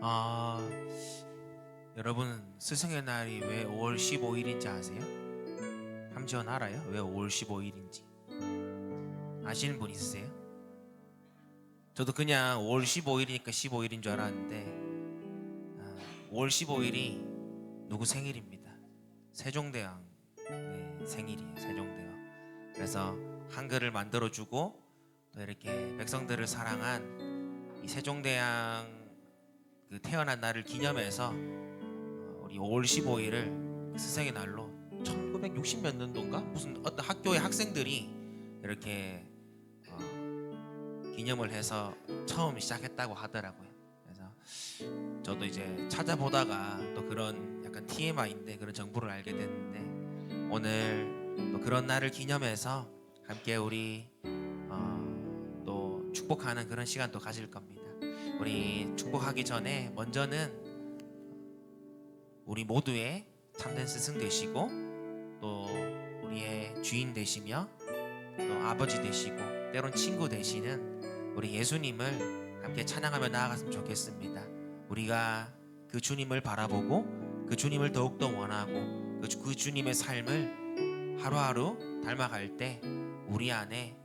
아, 여러분 스승의 날이 왜 5월 15일인지 아세요? 함지원 알아요? 왜 5월 15일인지 아시는 분 있으세요? 저도 그냥 5월 15일이니까 15일인 줄 알았는데 5월 15일이 누구 생일입니다. 세종대왕 생일이에요. 세종대왕. 그래서 한글을 만들어주고 또 이렇게 백성들을 사랑한 이 세종대왕 그 태어난 날을 기념해서 우리 5월 15일을 스승의 날로 1960 몇 년도인가 무슨 어떤 학교의 학생들이 이렇게 기념을 해서 처음 시작했다고 하더라고요. 그래서 저도 이제 찾아보다가 또 그런 약간 TMI인데 그런 정보를 알게 됐는데 오늘 또 그런 날을 기념해서 함께 우리 또 축복하는 그런 시간도 가질 겁니다. 우리 축복하기 전에 먼저는 우리 모두의 참된 스승 되시고 또 우리의 주인 되시며 또 아버지 되시고 때론 친구 되시는 우리 예수님을 함께 찬양하며 나아갔으면 좋겠습니다. 우리가 그 주님을 바라보고 그 주님을 더욱더 원하고 그 주님의 삶을 하루하루 닮아갈 때 우리 안에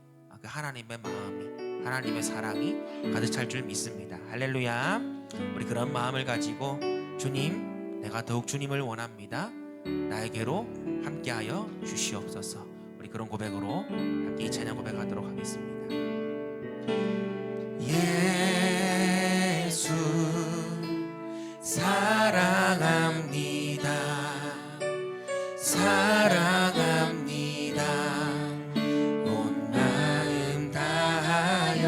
그 하나님의 마음이 하나님의 사랑이 가득 찰 줄 믿습니다. 할렐루야. 우리 그런 마음을 가지고 주님, 내가 더욱 주님을 원합니다. 나에게로 함께하여 주시옵소서. 우리 그런 고백으로 함께 이 찬양 고백하도록 하겠습니다. 예수 사랑합니다. 사랑합니다. 온 마음 다하여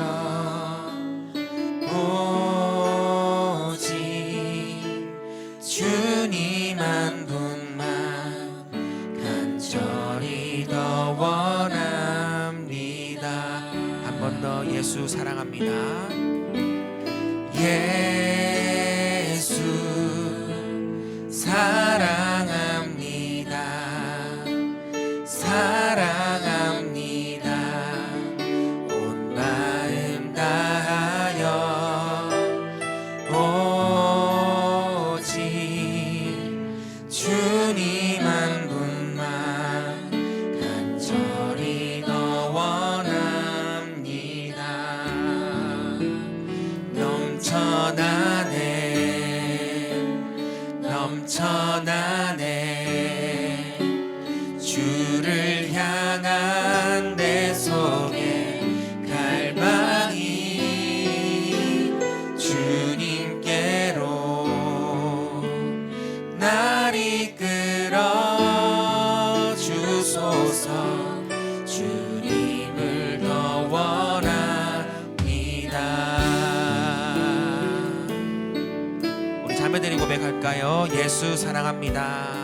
오직 주님 한 분만 간절히 더 원합니다. 한 번 더 예수 사랑합니다. 예수 사랑합니다. 사랑합니다. 온 마음 다하여 오직 주님 한 분만 간절히 더 원합니다. 넘쳐나네 주를 향한 내 속에 갈망이 주님께로 날 이끌어 주소서. 주님을 더 원합니다. 우리 자매들이 고백할까요? 예수 사랑합니다.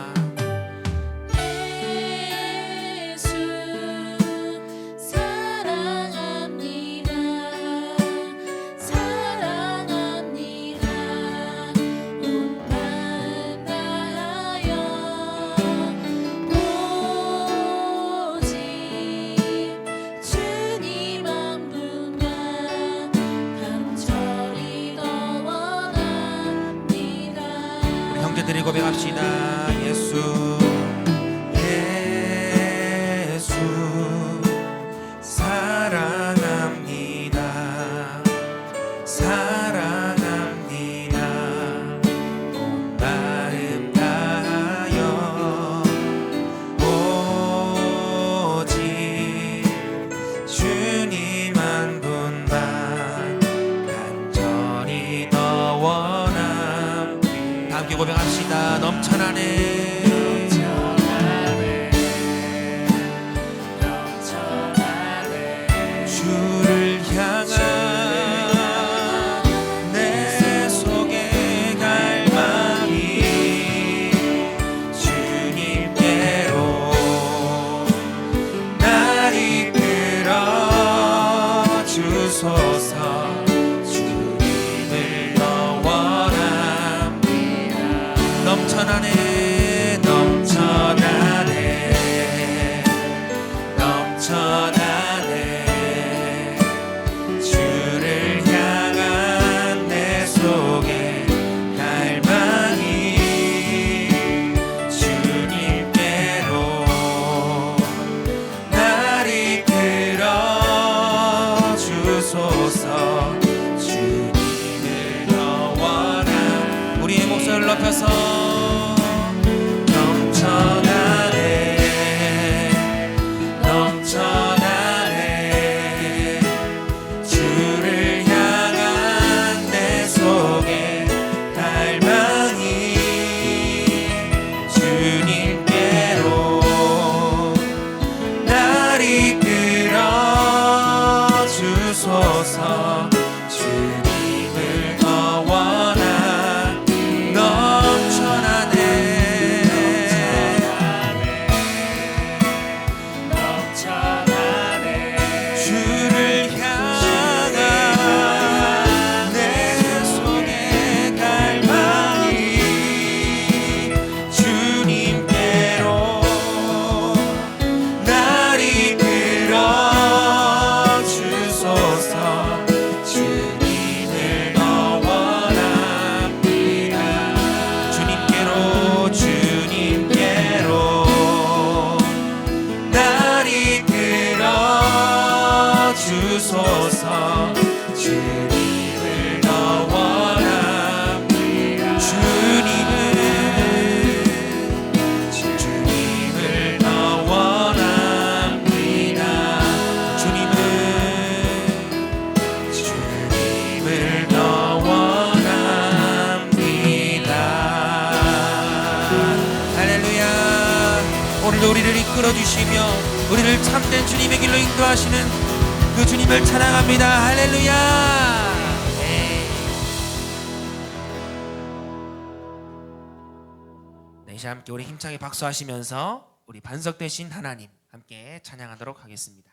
형제들이 고백합시다. 예수 예수 사랑합니다. 사랑합니다. 온 마음 다하여 오직 주님 한 분만 간절히 더 원합니다. 함께 고백합시다. 넘쳐나네 주를 향한 내 속의 갈망이 주님께로 날 이끌어 주소서. 주님을 더 원합니다. 넘쳐나네 넘쳐나네 넘쳐나네 주를 향한 내 속에 주소서. 주님을 영원한 우리의 목소리를 높여서 넘쳐나네 넘쳐나네 주를 향한 내 속에 갈망이 주님께로 날 이끌어 주소서. 주님을 더 원하니 넘쳐나네 주를 향한 내 속에 갈망이 주님께로 날 이끌어 주소서. 주님을 더 원합니다. 주님께로 날 이끌어 주소서. 주님을 더 원합니다. 주님을 더 원합니다. 주님을 더 원합니다. 할렐루야. 오늘도 우리를 이끌어 주시며 우리를 참된 주님의 길로 인도하시는 그 주님을 찬양합니다. 할렐루야. 네, 이제 함께 우리 힘차게 박수하시면서 우리 반석 되신 하나님 함께 찬양하도록 하겠습니다.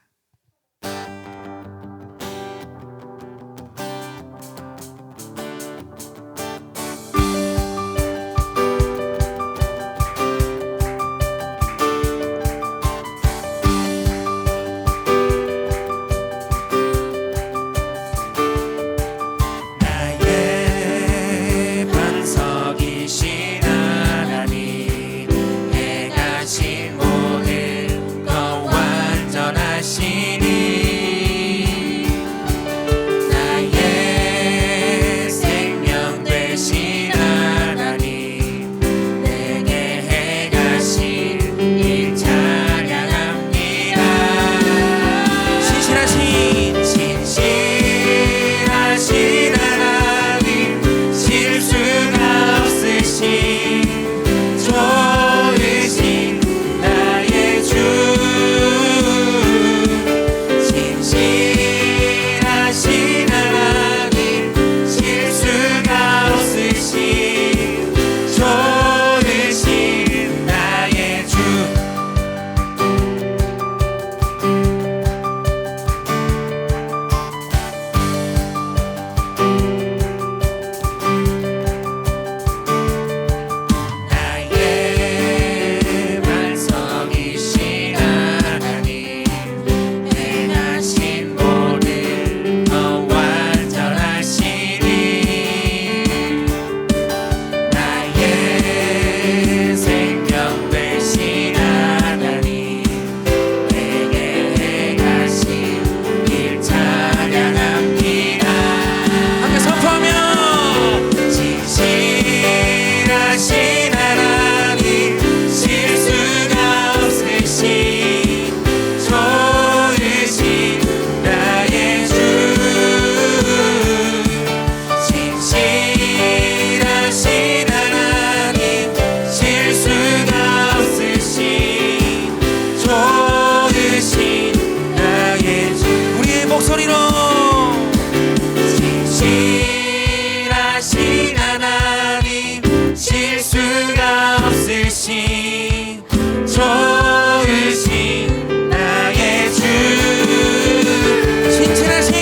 나의 반석이신 하나님, 행하신 모든 것 완전하시니 나의 생명 되신 하나님, 내게 행하신 일 찬양합니다. 신실하신 하나님, 실수가 없으신 좋으신 나의 주. 신실하신 하나님, 실수가 없으신 좋으신 나의 주. 나의 반석이신 하나님, 행하신 모든 것 완전하시니 나의 생명 되신 하나님, 내게 행하신 일 찬양합니다. 함께 선포하며 신실하신 하나님, 실수가 없으신 좋으신 나의 주. 신실하신 하나님, 실수가 없으신 좋으신 나의 주. 우리의 목소리로 신실하신 하나님, 실수가 없으신 좋으신 나의 주. 신실하신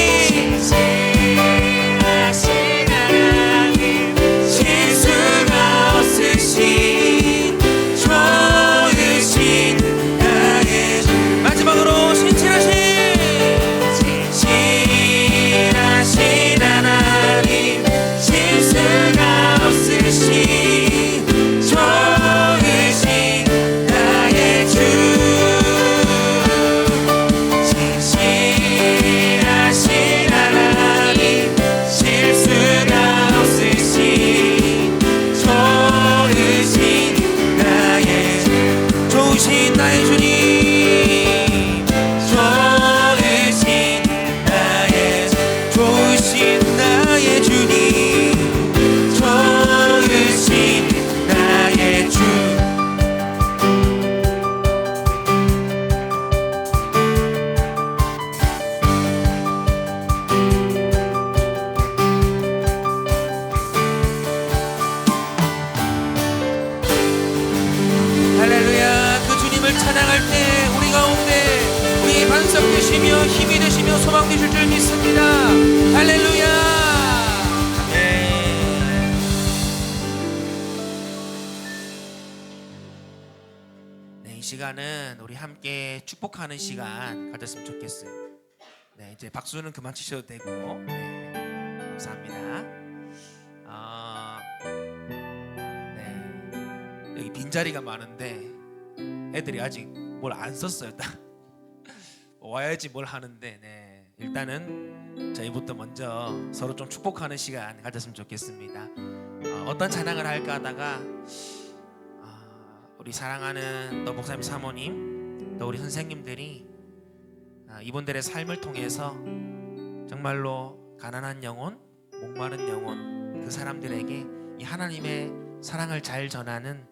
하나님, 실수가 없으신 좋으신 나의 주. 마지막으로 신실하신 주실 줄 믿습니다. 할렐루야. 네, 이 시간은 우리 함께 축복하는 시간 가졌으면 좋겠어요. 네, 이제 박수는 그만 치셔도 되고. 네, 감사합니다. 네, 여기 빈자리가 많은데 애들이 아직 뭘 안 썼어요. 와야지 뭘 하는데, 네, 일단은 저희부터 먼저 서로 좀 축복하는 시간 가졌으면 좋겠습니다. 어떤 찬양을 할까 하다가 우리 사랑하는 또 목사님 사모님 또 우리 선생님들이 이분들의 삶을 통해서 정말로 가난한 영혼, 목마른 영혼, 그 사람들에게 이 하나님의 사랑을 잘 전하는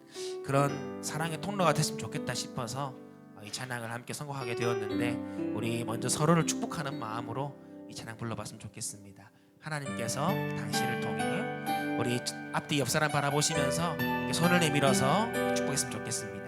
그런 사랑의 통로가 됐으면 좋겠다 싶어서 이 찬양을 함께 선곡하게 되었는데, 우리 먼저 서로를 축복하는 마음으로 이 찬양 불러봤으면 좋겠습니다. 하나님께서 당신을 통해 우리 앞뒤 옆 사람 바라보시면서 손을 내밀어서 축복했으면 좋겠습니다.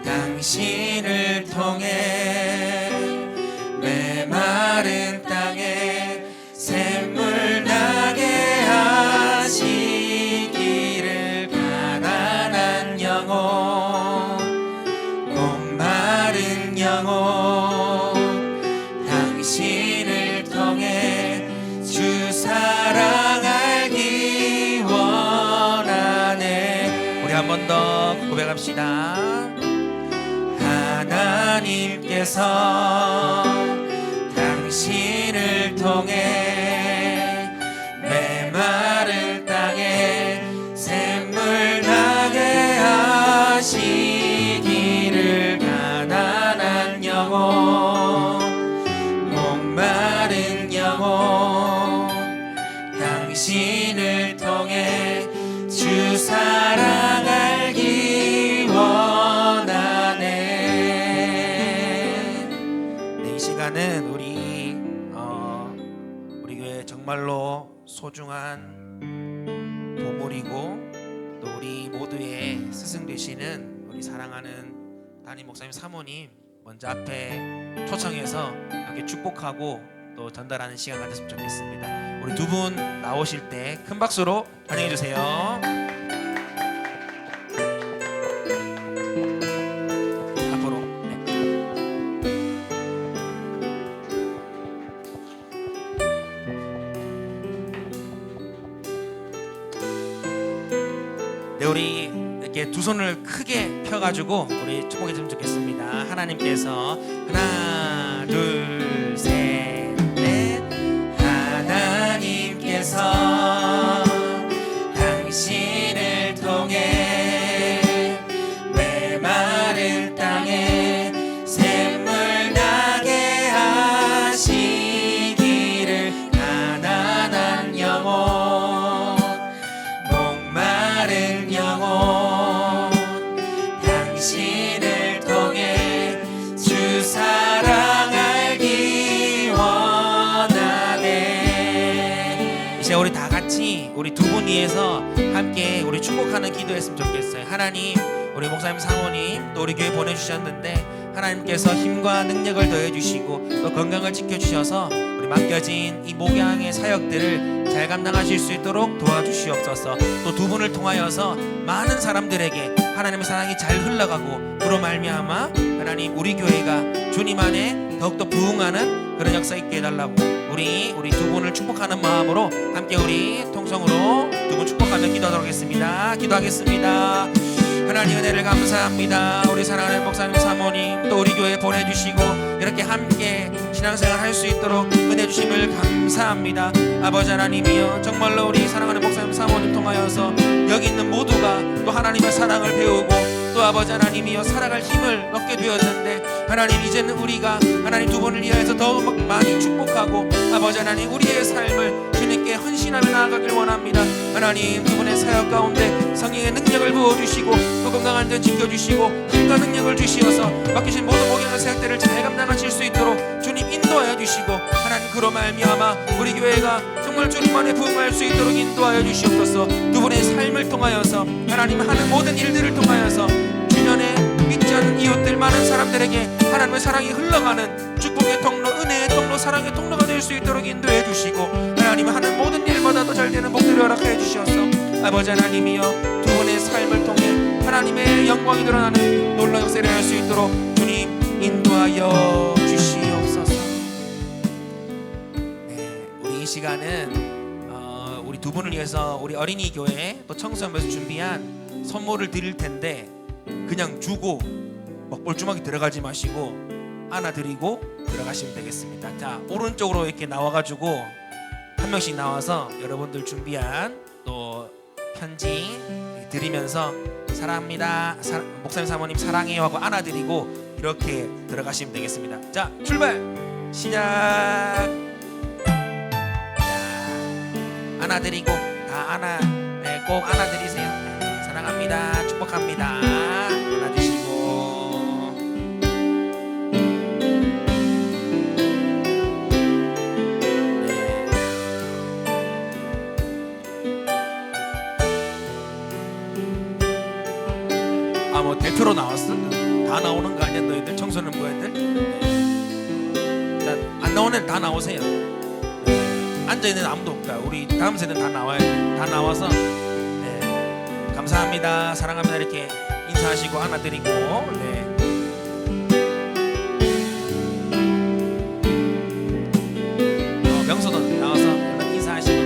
당신을 통해 메마른 땅에 샘물 나게 하시기를, 가난한 영혼, 목마른 영혼, 당신을 통해 주 사랑 알기 원하네. 우리 한 번 더 고백합시다. 하나님께서 당신을 통해 메마른 땅에 샘물 나게 하시기를, 가난한 영혼, 목마른 영혼, 당신을 통해 주 사랑 알기 원하네. 시간은 우리 교회 정말로 소중한 보물이고 또 우리 모두의 스승 되시는 우리 사랑하는 담임 목사님 사모님 먼저 앞에 초청해서 이렇게 축복하고 또 전달하는 시간 가졌으면 좋겠습니다. 우리 두 분 나오실 때 큰 박수로 환영해 주세요. 네, 우리 이렇게 두 손을 크게 펴가지고 우리 축복했으면 좋겠습니다. 하나님께서 하나 둘 셋 넷, 하나님께서 당신을 통해 메마른 땅에 샘물 나게 하시기를, 가난한 영혼, 목마른 영혼, 당신을 통해 주 사랑 알기 원하네. 이제 우리 다 같이 우리 두 분 위해서 함께 우리 축복하는 기도했으면 좋겠어요. 하나님, 우리 목사님 사모님 또 우리 교회 보내주셨는데 하나님께서 힘과 능력을 더해주시고 또 건강을 지켜주셔서 우리 맡겨진 이 목양의 사역들을 잘 감당하실 수 있도록 도와주시옵소서. 또 두 분을 통하여서 많은 사람들에게 하나님의 사랑이 잘 흘러가고 그로 말미암아 하나님 우리 교회가 주님 안에 더욱더 부흥하는 그런 역사 있게 해달라고 우리 두 분을 축복하는 마음으로 함께 우리 통성으로 두 분 축복하며 기도하도록 하겠습니다. 기도하겠습니다. 하나님 은혜를 감사합니다. 우리 사랑하는 목사님 사모님 또 우리 교회 보내주시고 이렇게 함께 신앙생활 할 수 있도록 은혜 주심을 감사합니다. 아버지 하나님이여, 정말로 우리 사랑하는 목사님 사모님 통하여서 여기 있는 모두가 또 하나님의 사랑을 배우고 또 아버지 하나님이여 살아갈 힘을 얻게 되었는데 하나님, 이제는 우리가 하나님 두 분을 위하여서 더 많이 축복하고 아버지 하나님, 우리의 삶을 주님께 헌신하며 나아가길 원합니다. 하나님, 두 분의 사역 가운데 성령의 능력을 부어주시고 또 건강한 데 지켜주시고 힘과 능력을 주시어서 맡기신 모든 목양의 사역들을 잘 감당하실 수 있도록 주님 인도하여 주시고, 하나님 그로 말미암아 우리 교회가 정말 주님 안에 부흥할 수 있도록 인도하여 주시옵소서. 두 분의 삶을 통하여서 하나님 하는 모든 일들을 통하여서 주변에 믿지 않는 이웃들 많은 사람들에게 하나님의 사랑이 흘러가는 축복의 통로, 은혜의 통로, 사랑의 통로가 될 수 있도록 인도해 주시고, 하나님 하는 모든 일마다도 잘 되는 복들을 허락해 주시옵소서. 아버지 하나님이여, 두 분의 삶을 통해 하나님의 영광이 드러나는 놀라운 역사를 할 수 있도록 주님 인도하여 주시옵소서. 네, 우리 이 시간은 우리 두 분을 위해서 우리 어린이 교회 또 청소년부에서 준비한 선물을 드릴 텐데, 그냥 주고 막 뻘쭘하게 들어가지 마시고 안아드리고 들어가시면 되겠습니다. 자, 오른쪽으로 이렇게 나와가지고 한 명씩 나와서 여러분들 준비한 또 편지 드리면서 사랑합니다, 목사님 사모님 사랑해요 하고 안아드리고 이렇게 들어가시면 되겠습니다. 자, 출발 시작. 자, 안아드리고 다 꼭 안아드리세요. 사랑합니다, 축복합니다. 안아주시고. 뭐 대표로 나왔어? 다 나오는 거 아니야 너희들? 청소년 부애들? 자, 안 나오는 애들 다 나오세요. 앉아있는 아무도 없다. 우리 다음 세대는 다 나와야 돼. 다 나와서 감사합니다, 사랑합니다 이렇게 인사하시고 안아드리고. 명소도 나와서 인사하시고.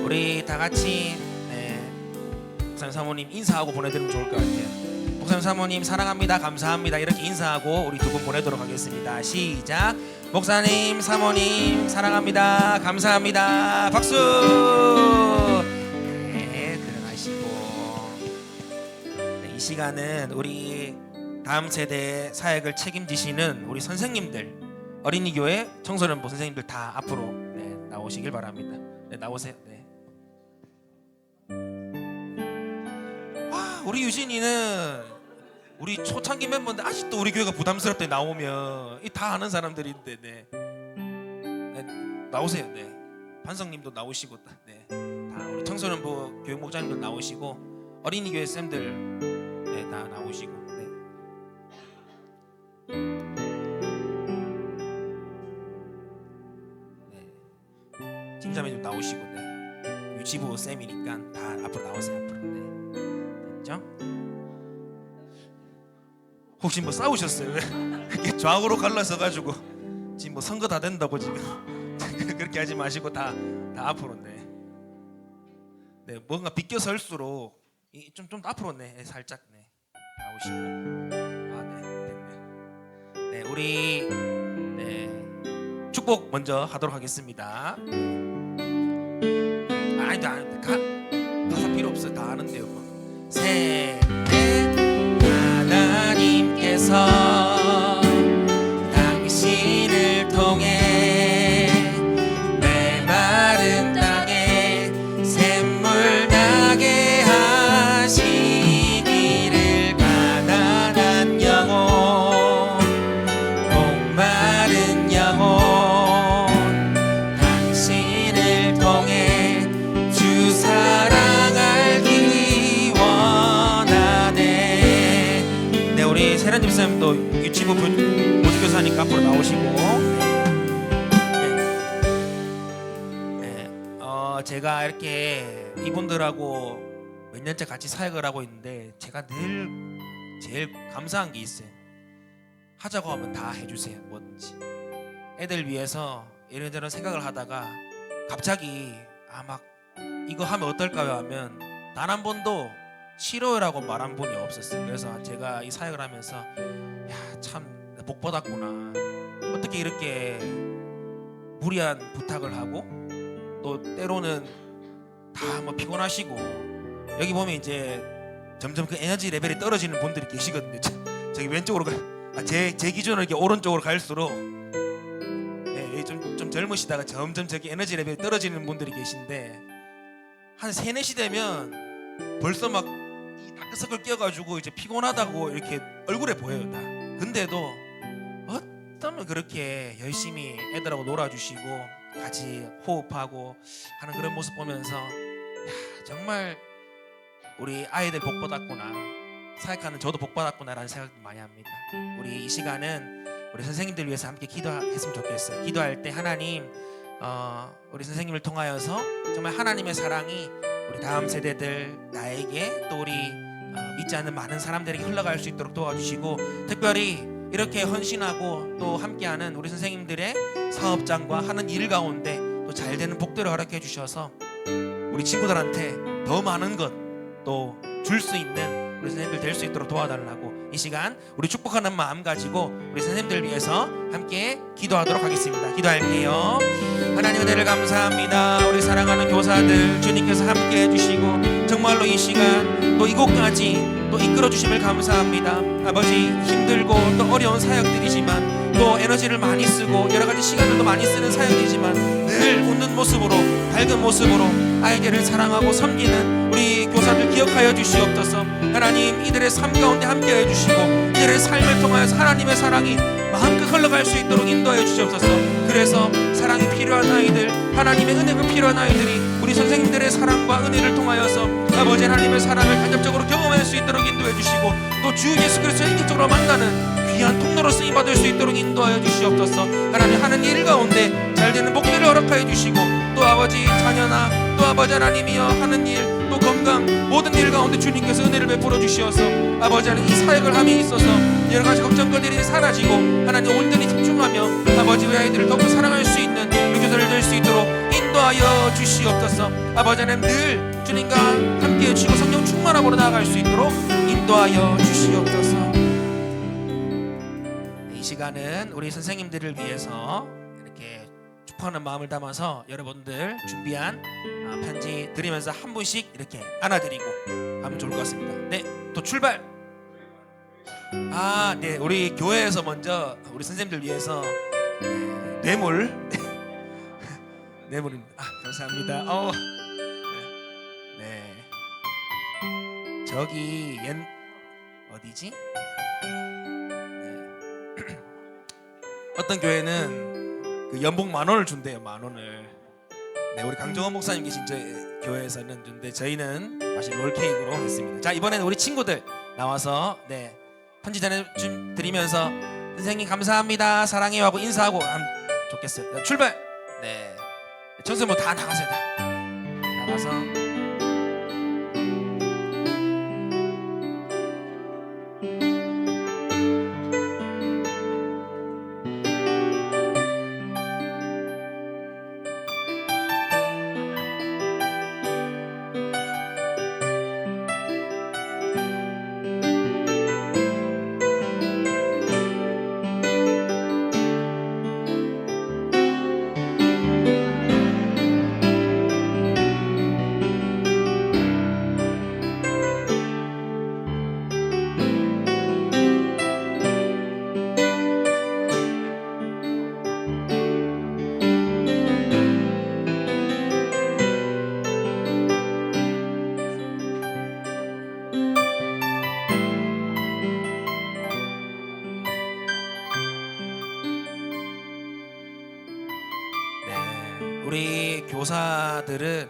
우리 다 같이 목사님 사모님 인사하고 보내드리면 좋을 것 같아요. 목사님 사모님 사랑합니다, 감사합니다 이렇게 인사하고 우리 두 분 보내도록 하겠습니다. 시작. 목사님 사모님 사랑합니다, 감사합니다. 박수. 네, 들어가시고. 네, 이 시간은 우리 다음 세대의 사역을 책임지시는 우리 선생님들, 어린이교회 청소년부 선생님들 다 앞으로 나오시길 바랍니다. 네, 나오세요. 네. 우리 유진이는 우리 초창기 멤버인데 아직도 우리 교회가 부담스럽대. 나오면 이 다 아는 사람들인데. 네, 나오세요. 네, 반성님도 나오시고, 다 우리 청소년부 교육 목장님도 나오시고, 어린이 교회 쌤들 다 나오시고. 팀장님도 나오시고. 유치부 쌤이니까 다 앞으로 나오세요. 앞으로. 혹시 뭐 싸우셨어요? 이렇게 좌우로 갈라서 가지고 지금 뭐 선거 다 된다고 지금 그렇게 하지 마시고 다 앞으로. 뭔가 비껴 설수록 좀 앞으로 살짝 나오시고. 됐네. 우리 축복 먼저 하도록 하겠습니다. 아니다, 가사 필요 없어요. 다 아는데요. 뭐. 셋, 넷. 하나님께서 당신을 통해 메마른 땅에 샘물 나게 하시기를, 가난한 영혼, 목마른 영혼, 당신을 통해 주 사랑 알기 원하네. 우리 세련님 쌤도 유치부 보조교사니까 앞으로 나오시고. 제가 이렇게 이분들하고 몇 년째 같이 사역을 하고 있는데 제가 늘 제일 감사한 게 있어요. 하자고 하면 다 해주세요. 뭐든지. 애들 위해서 이런저런 생각을 하다가 갑자기 막 이거 하면 어떨까요 하면 단 한 번도 싫어요라고 말한 분이 없었어요. 그래서 제가 이 사역을 하면서 참 복 받았구나. 어떻게 이렇게 무리한 부탁을 하고 또 때로는 다 뭐 피곤하시고 여기 보면 이제 점점 그 에너지 레벨이 떨어지는 분들이 계시거든요. 저기 왼쪽으로 제 기준으로 이렇게 오른쪽으로 갈수록 좀 젊으시다가 점점 저기 에너지 레벨이 떨어지는 분들이 계신데 한 3, 4시 되면 벌써 막 이 다크서클 끼어가지고 이제 피곤하다고 이렇게 얼굴에 보여요 다. 근데도 어쩌면 그렇게 열심히 애들하고 놀아주시고 같이 호흡하고 하는 그런 모습 보면서 정말 우리 아이들 복 받았구나, 사역하는 저도 복 받았구나라는 생각 많이 합니다. 우리 이 시간은 우리 선생님들 위해서 함께 기도했으면 좋겠어요. 기도할 때 하나님 우리 선생님을 통하여서 정말 하나님의 사랑이 우리 다음 세대들, 나에게 또 우리 믿지 않는 많은 사람들에게 흘러갈 수 있도록 도와주시고, 특별히 이렇게 헌신하고 또 함께하는 우리 선생님들의 사업장과 하는 일 가운데 또 잘 되는 복들을 허락해 주셔서 우리 친구들한테 더 많은 것 또 줄 수 있는 우리 선생님들 될 수 있도록 도와달라고 이 시간 우리 축복하는 마음 가지고 우리 선생님들 위해서 함께 기도하도록 하겠습니다. 기도할게요. 하나님 은혜를 감사합니다. 우리 사랑하는 교사들 주님께서 함께 해주시고 정말로 이 시간 또 이곳까지 또 이끌어 주심을 감사합니다. 아버지, 힘들고 또 어려운 사역들이지만 또 에너지를 많이 쓰고 여러 가지 시간들도 많이 쓰는 사역이지만 늘 웃는 모습으로 밝은 모습으로 아이들을 사랑하고 섬기는 우리 교사들 기억하여 주시옵소서. 하나님, 이들의 삶 가운데 함께 해주시고 이들의 삶을 통하여서 하나님의 사랑이 마음껏 흘러갈 수 있도록 인도하여 주시옵소서. 그래서 사랑이 필요한 아이들, 하나님의 은혜가 필요한 아이들이 우리 선생님들의 사랑과 은혜를 통하여서 아버지 하나님의 사랑을 간접적으로 경험할 수 있도록 인도해 주시고 또 주 예수 그리스도를 인격적으로 만나는 귀한 통로로 쓰임받을 수 있도록 인도하여 주시옵소서. 하나님, 하는 일 가운데 잘되는 복들을 허락하여 주시고 또 아버지 자녀나 또 아버지 하나님이여 하는 일 또 건강 모든 일 가운데 주님께서 은혜를 베풀어 주시어서 아버지 하나님 이 사역을 함에 있어서 여러 가지 걱정거리들이 사라지고 하나님 온전히 집중하며 아버지 우리 아이들을 더욱 사랑할 수 있는 우리 교사를 될 수 있도록 인도하여 주시옵소서. 아버지 하나님 늘 주님과 함께 해주시고 성령 충만함으로 나아갈 수 있도록 인도하여 주시옵소서. 이 시간은 우리 선생님들을 위해서 이렇게 축복하는 마음을 담아서 여러분들 준비한 편지 드리면서 한 분씩 이렇게 안아드리고 하면 좋을 것 같습니다. 네, 또 출발. 네, 우리 교회에서 먼저 우리 선생님들 위해서 뇌물 뇌물입니다. 감사합니다. 네, 저기 어디지? 네. 어떤 교회는 그 연봉 10,000원을 준대요. 10,000원을. 네, 우리 강정원 목사님 계신 교회에서는 준대. 저희는 마치 롤케이크로 했습니다. 자, 이번에는 우리 친구들 나와서 편지 드리면서 선생님 감사합니다, 사랑해요 하고 인사하고 하면 좋겠어요. 자, 출발. 네, 전세 뭐 다 나가세요. 다 나가서. 우리 교사들은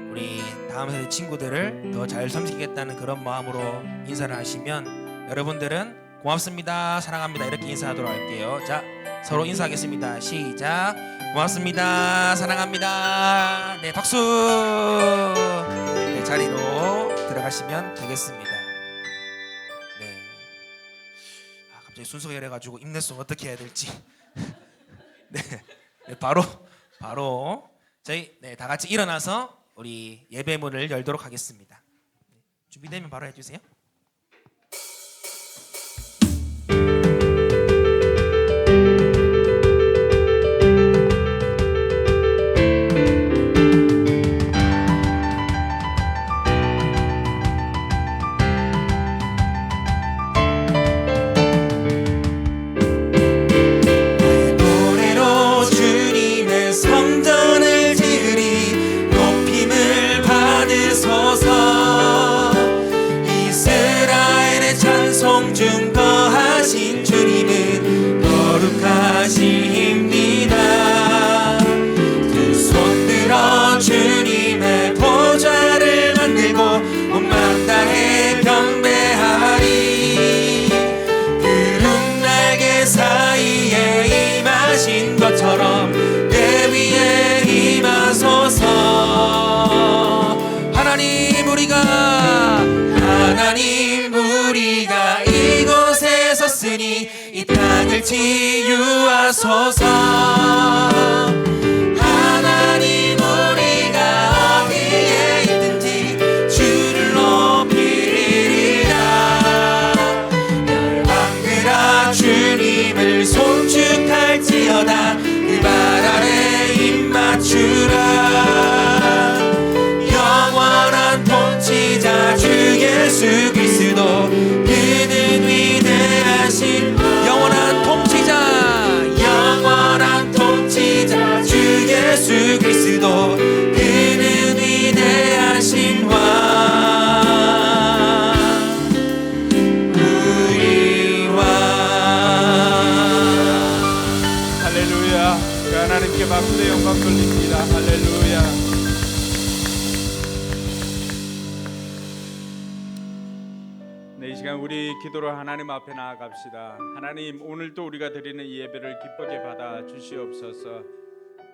우리 다음 세대 친구들을 더 잘 섬기겠다는 그런 마음으로 인사를 하시면 여러분들은 고맙습니다, 사랑합니다 이렇게 인사하도록 할게요. 자, 서로 인사하겠습니다. 시작. 고맙습니다, 사랑합니다. 네, 박수. 네, 자리로 들어가시면 되겠습니다. 네. 갑자기 순서가 이래가지고 인내송 어떻게 해야 될지. 네. 네, 바로 저희 다 같이 일어나서 우리 예배문을 열도록 하겠습니다. 준비되면 바로 해주세요. 하나님 우리가 이곳에 섰으니 이 땅을 치유하소서. 하나님 우리가 어디에 있든지 주를 높이리라. 열방들아 주님을 송축할지어다. 그 발 아래 입 맞추라. 영원한 통치자 주 예수 그리스도, 그는 위대하신 영원한 통치자 주 예수 그리스도, 그는 위대하신 왕, 우리 왕. 할렐루야. 그 하나님께 박수의 영광 돌립니다. 할렐루야. 이 시간 우리 기도로 하나님 앞에 나아갑시다. 하나님, 오늘도 우리가 드리는 이 예배를 기쁘게 받아 주시옵소서.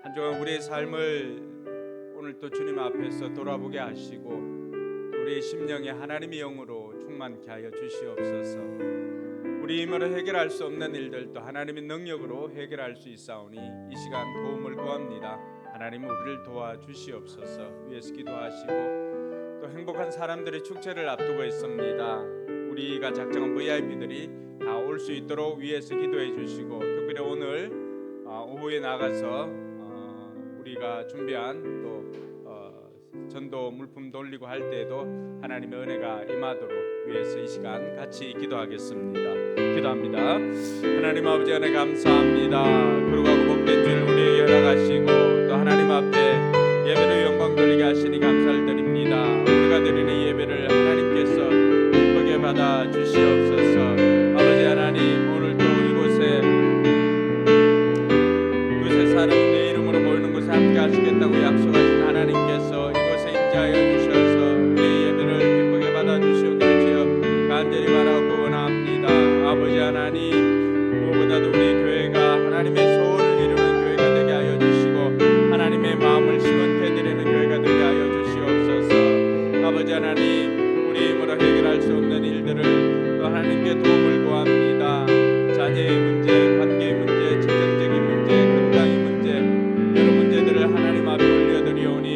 한 주간 우리의 삶을 오늘도 주님 앞에서 돌아보게 하시고 우리의 심령에 하나님의 영으로 충만케 하여 주시옵소서. 우리 힘으로 해결할 수 없는 일들도 하나님의 능력으로 해결할 수 있사오니 이 시간 도움을 구합니다. 하나님 우리를 도와주시옵소서. 위에서 기도하시고 또 행복한 사람들의 축제를 앞두고 있습니다. 우리가 작정한 VIP들이 다 올 수 있도록 위에서 기도해 주시고, 특별히 오늘 오후에 나가서 우리가 준비한 또 전도 물품 돌리고 할 때에도 하나님의 은혜가 임하도록 위에서 이 시간 같이 기도하겠습니다. 기도합니다. 하나님 아버지 은혜 감사합니다. 거룩하고 복된 주일 우리에게 허락하시고 또 하나님 앞에 예배로 영광 돌리게 하시니 감사를 드립니다. 우리가 드리는 예배를 하나님께서 기쁘게 받아 주시옵소서. 아버지 하나님, 오늘도 이곳에 사람의 이름으로 모이는 곳에 함께 하시겠다고 약속하신 하나님께서 이곳에 임재하여 주셔서 우리의 예배를 기쁘게 받아 주시옵기를 주여 간절히 바라고 원합니다. 아버지 하나님, 무엇보다도 우리 교회가 하나님의 소원을 이루는 교회가 되게 하여 주시고 하나님의 마음을 시원케 드리는 교회가 되게 하여 주시옵소서. 아버지 하나님, 우리 힘으로 해결할 수 없는 일들을 또 하나님께 도움을 구합니다. 자녀의 문제, 관계의 문제, 재정적인 문제, 건강의 문제, 여러 문제들을 하나님 앞에 올려드리오니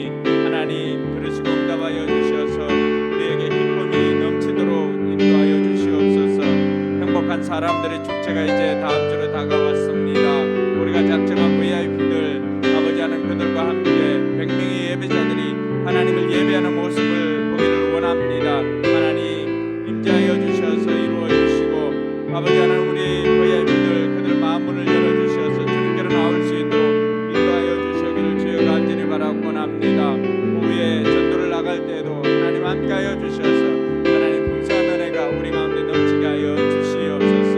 하나님 그러시고 응답하여 주셔서 우리에게 기쁨이 넘치도록 인도하여 주시옵소서. 행복한 사람들의 축제가 이제 다음 주로 다가왔습니다. 우리가 작정한 VIP들, 아버지 하나님 그들과 함께 100명의 예배자들이 하나님을 예배하는 모습을 보기를 원합니다. 하나님 임재하여 주셔서 이루어 주시고 아버지 하나님 우리 VIP들 그들 마음문을 열어주셔서 주님께로 나올 수 있도록 인도하여 주시기를 주여 간절히 바라고 원합니다. 오후에 전도를 나갈 때에도 하나님 함께하여 주셔서 하나님 풍성한 은혜가 우리 가운데 넘치게 하여 주시옵소서.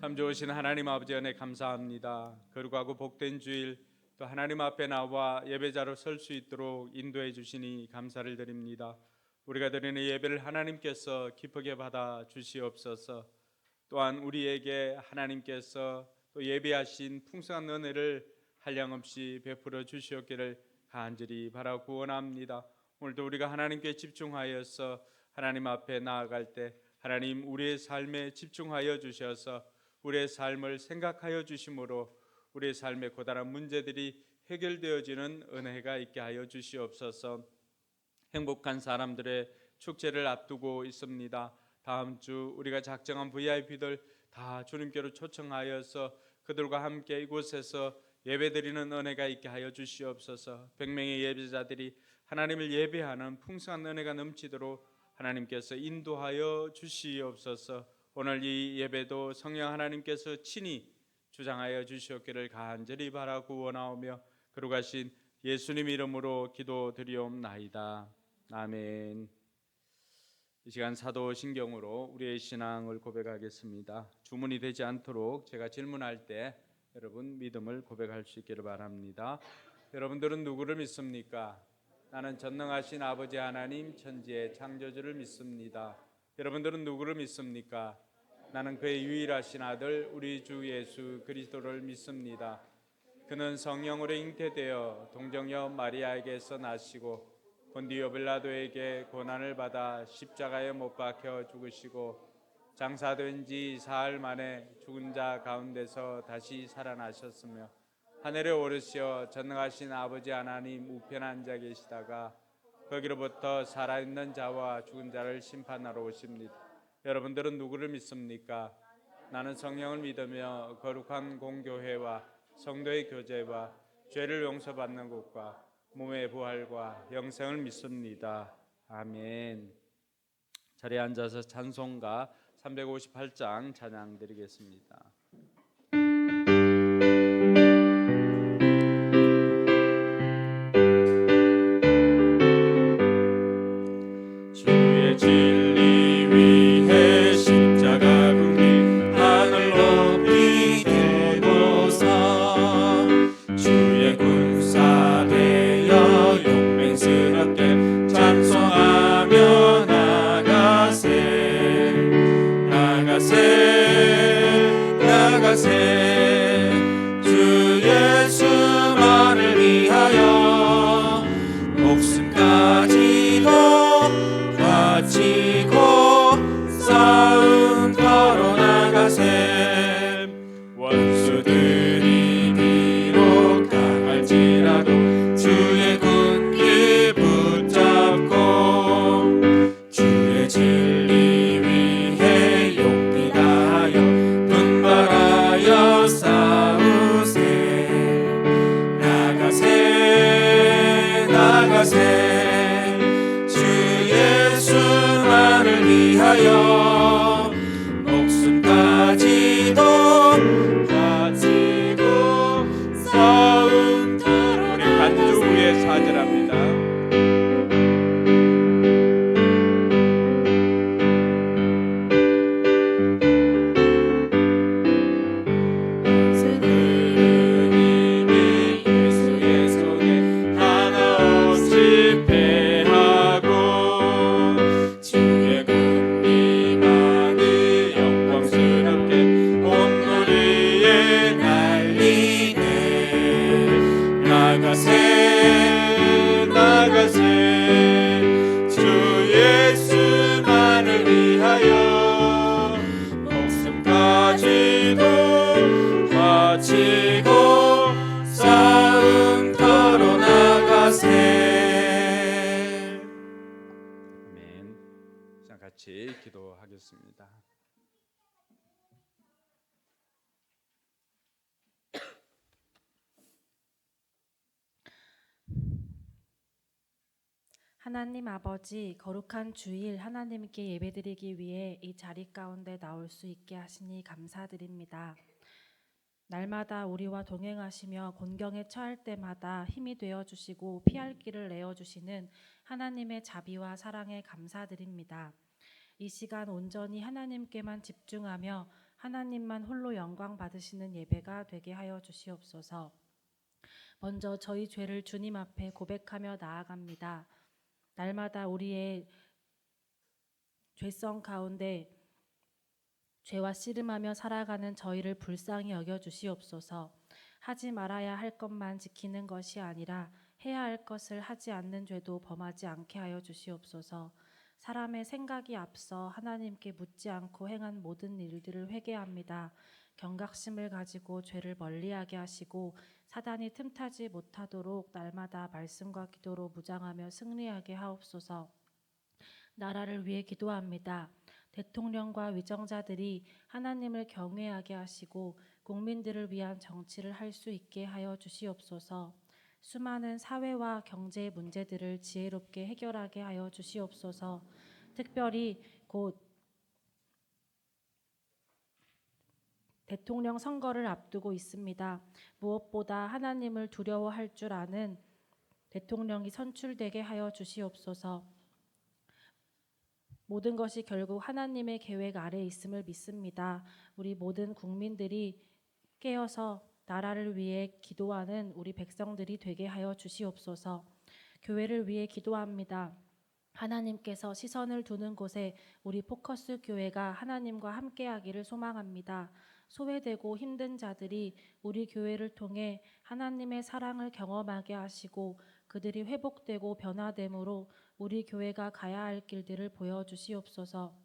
참 좋으신 하나님 아버지 은혜 감사합니다. 거룩하고 복된 주일 또 하나님 앞에 나와 예배자로 설 수 있도록 인도해 주시니 감사를 드립니다. 우리가 드리는 예배를 하나님께서 기쁘게 받아 주시옵소서. 또한 우리에게 하나님께서 또 예배하신 풍성한 은혜를 한량없이 베풀어 주시옵기를 간절히 바라고 원합니다. 오늘도 우리가 하나님께 집중하여서 하나님 앞에 나아갈 때 하나님 우리의 삶에 집중하여 주셔서 우리의 삶을 생각하여 주심으로 우리의 삶의 고단한 문제들이 해결되어지는 은혜가 있게 하여 주시옵소서. 행복한 사람들의 축제를 앞두고 있습니다. 다음 주 우리가 작정한 VIP들 다 주님께로 초청하여서 그들과 함께 이곳에서 예배드리는 은혜가 있게 하여 주시옵소서. 100명의 예배자들이 하나님을 예배하는 풍성한 은혜가 넘치도록 하나님께서 인도하여 주시옵소서. 오늘 이 예배도 성령 하나님께서 친히 주장하여 주시옵기를 간절히 바라고 원하오며 거룩하신 예수님 이름으로 기도드리옵나이다. 아멘. 이 시간 사도신경으로 우리의 신앙을 고백하겠습니다. 주문이 되지 않도록 제가 질문할 때 여러분 믿음을 고백할 수 있기를 바랍니다. 여러분들은 누구를 믿습니까? 나는 전능하신 아버지 하나님 천지의 창조주를 믿습니다. 여러분들은 누구를 믿습니까? 나는 그의 유일하신 아들 우리 주 예수 그리스도를 믿습니다. 그는 성령으로 잉태되어 동정녀 마리아에게서 나시고 본디오 빌라도에게 고난을 받아 십자가에 못 박혀 죽으시고 장사된 지 사흘 만에 죽은 자 가운데서 다시 살아나셨으며 하늘에 오르시어 전능하신 아버지 하나님 우편에 앉아 계시다가 거기로부터 살아있는 자와 죽은 자를 심판하러 오십니다. 여러분들은 누구를 믿습니까? 나는 성령을 믿으며 거룩한 공교회와 성도의 교제와 죄를 용서받는 것과 몸의 부활과 영생을 믿습니다. 아멘. 자리에 앉아서 찬송가 358장 찬양 드리겠습니다. 주의 진리 위해 십자가 굴린 하늘 높이 들고서 주의 군사 되어 용맹스럽게 찬송하며 나가세 주 예수만을 위하여 목숨까지도 바치고 싸움 걸어 나가세 원수들이 비록 강할지라도 주의 군기 붙잡고 주의 진리 위해 용기 다하여 분발하여 싸우세 나가세 주 예수만을 위하여 목숨까지도 바치고 싸움 우리 간주 위에 사절합니다. 나가세 주 예수만을 위하여 목숨까지도 바치고 싸움 걸어 나가세. 아멘. 자, 같이 기도하겠습니다. 하나님 아버지, 거룩한 주일 하나님께 예배드리기 위해 이 자리 가운데 나올 수 있게 하시니 감사드립니다. 날마다 우리와 동행하시며 곤경에 처할 때마다 힘이 되어주시고 피할 길을 내어주시는 하나님의 자비와 사랑에 감사드립니다. 이 시간 온전히 하나님께만 집중하며 하나님만 홀로 영광 받으시는 예배가 되게 하여 주시옵소서. 먼저 저희 죄를 주님 앞에 고백하며 나아갑니다. 날마다 우리의 죄성 가운데 죄와 씨름하며 살아가는 저희를 불쌍히 여겨주시옵소서. 하지 말아야 할 것만 지키는 것이 아니라 해야 할 것을 하지 않는 죄도 범하지 않게 하여 주시옵소서. 사람의 생각이 앞서 하나님께 묻지 않고 행한 모든 일들을 회개합니다. 경각심을 가지고 죄를 멀리하게 하시고 사단이 틈타지 못하도록 날마다 말씀과 기도로 무장하며 승리하게 하옵소서. 나라를 위해 기도합니다. 대통령과 위정자들이 하나님을 경외하게 하시고 국민들을 위한 정치를 할 수 있게 하여 주시옵소서. 수많은 사회와 경제 문제들을 지혜롭게 해결하게 하여 주시옵소서. 특별히 곧 대통령 선거를 앞두고 있습니다. 무엇보다 하나님을 두려워할 줄 아는 대통령이 선출되게 하여 주시옵소서. 모든 것이 결국 하나님의 계획 아래 있음을 믿습니다. 우리 모든 국민들이 깨어서 나라를 위해 기도하는 우리 백성들이 되게 하여 주시옵소서. 교회를 위해 기도합니다. 하나님께서 시선을 두는 곳에 우리 포커스 교회가 하나님과 함께하기를 소망합니다. 소외되고 힘든 자들이 우리 교회를 통해 하나님의 사랑을 경험하게 하시고 그들이 회복되고 변화됨으로 우리 교회가 가야 할 길들을 보여주시옵소서.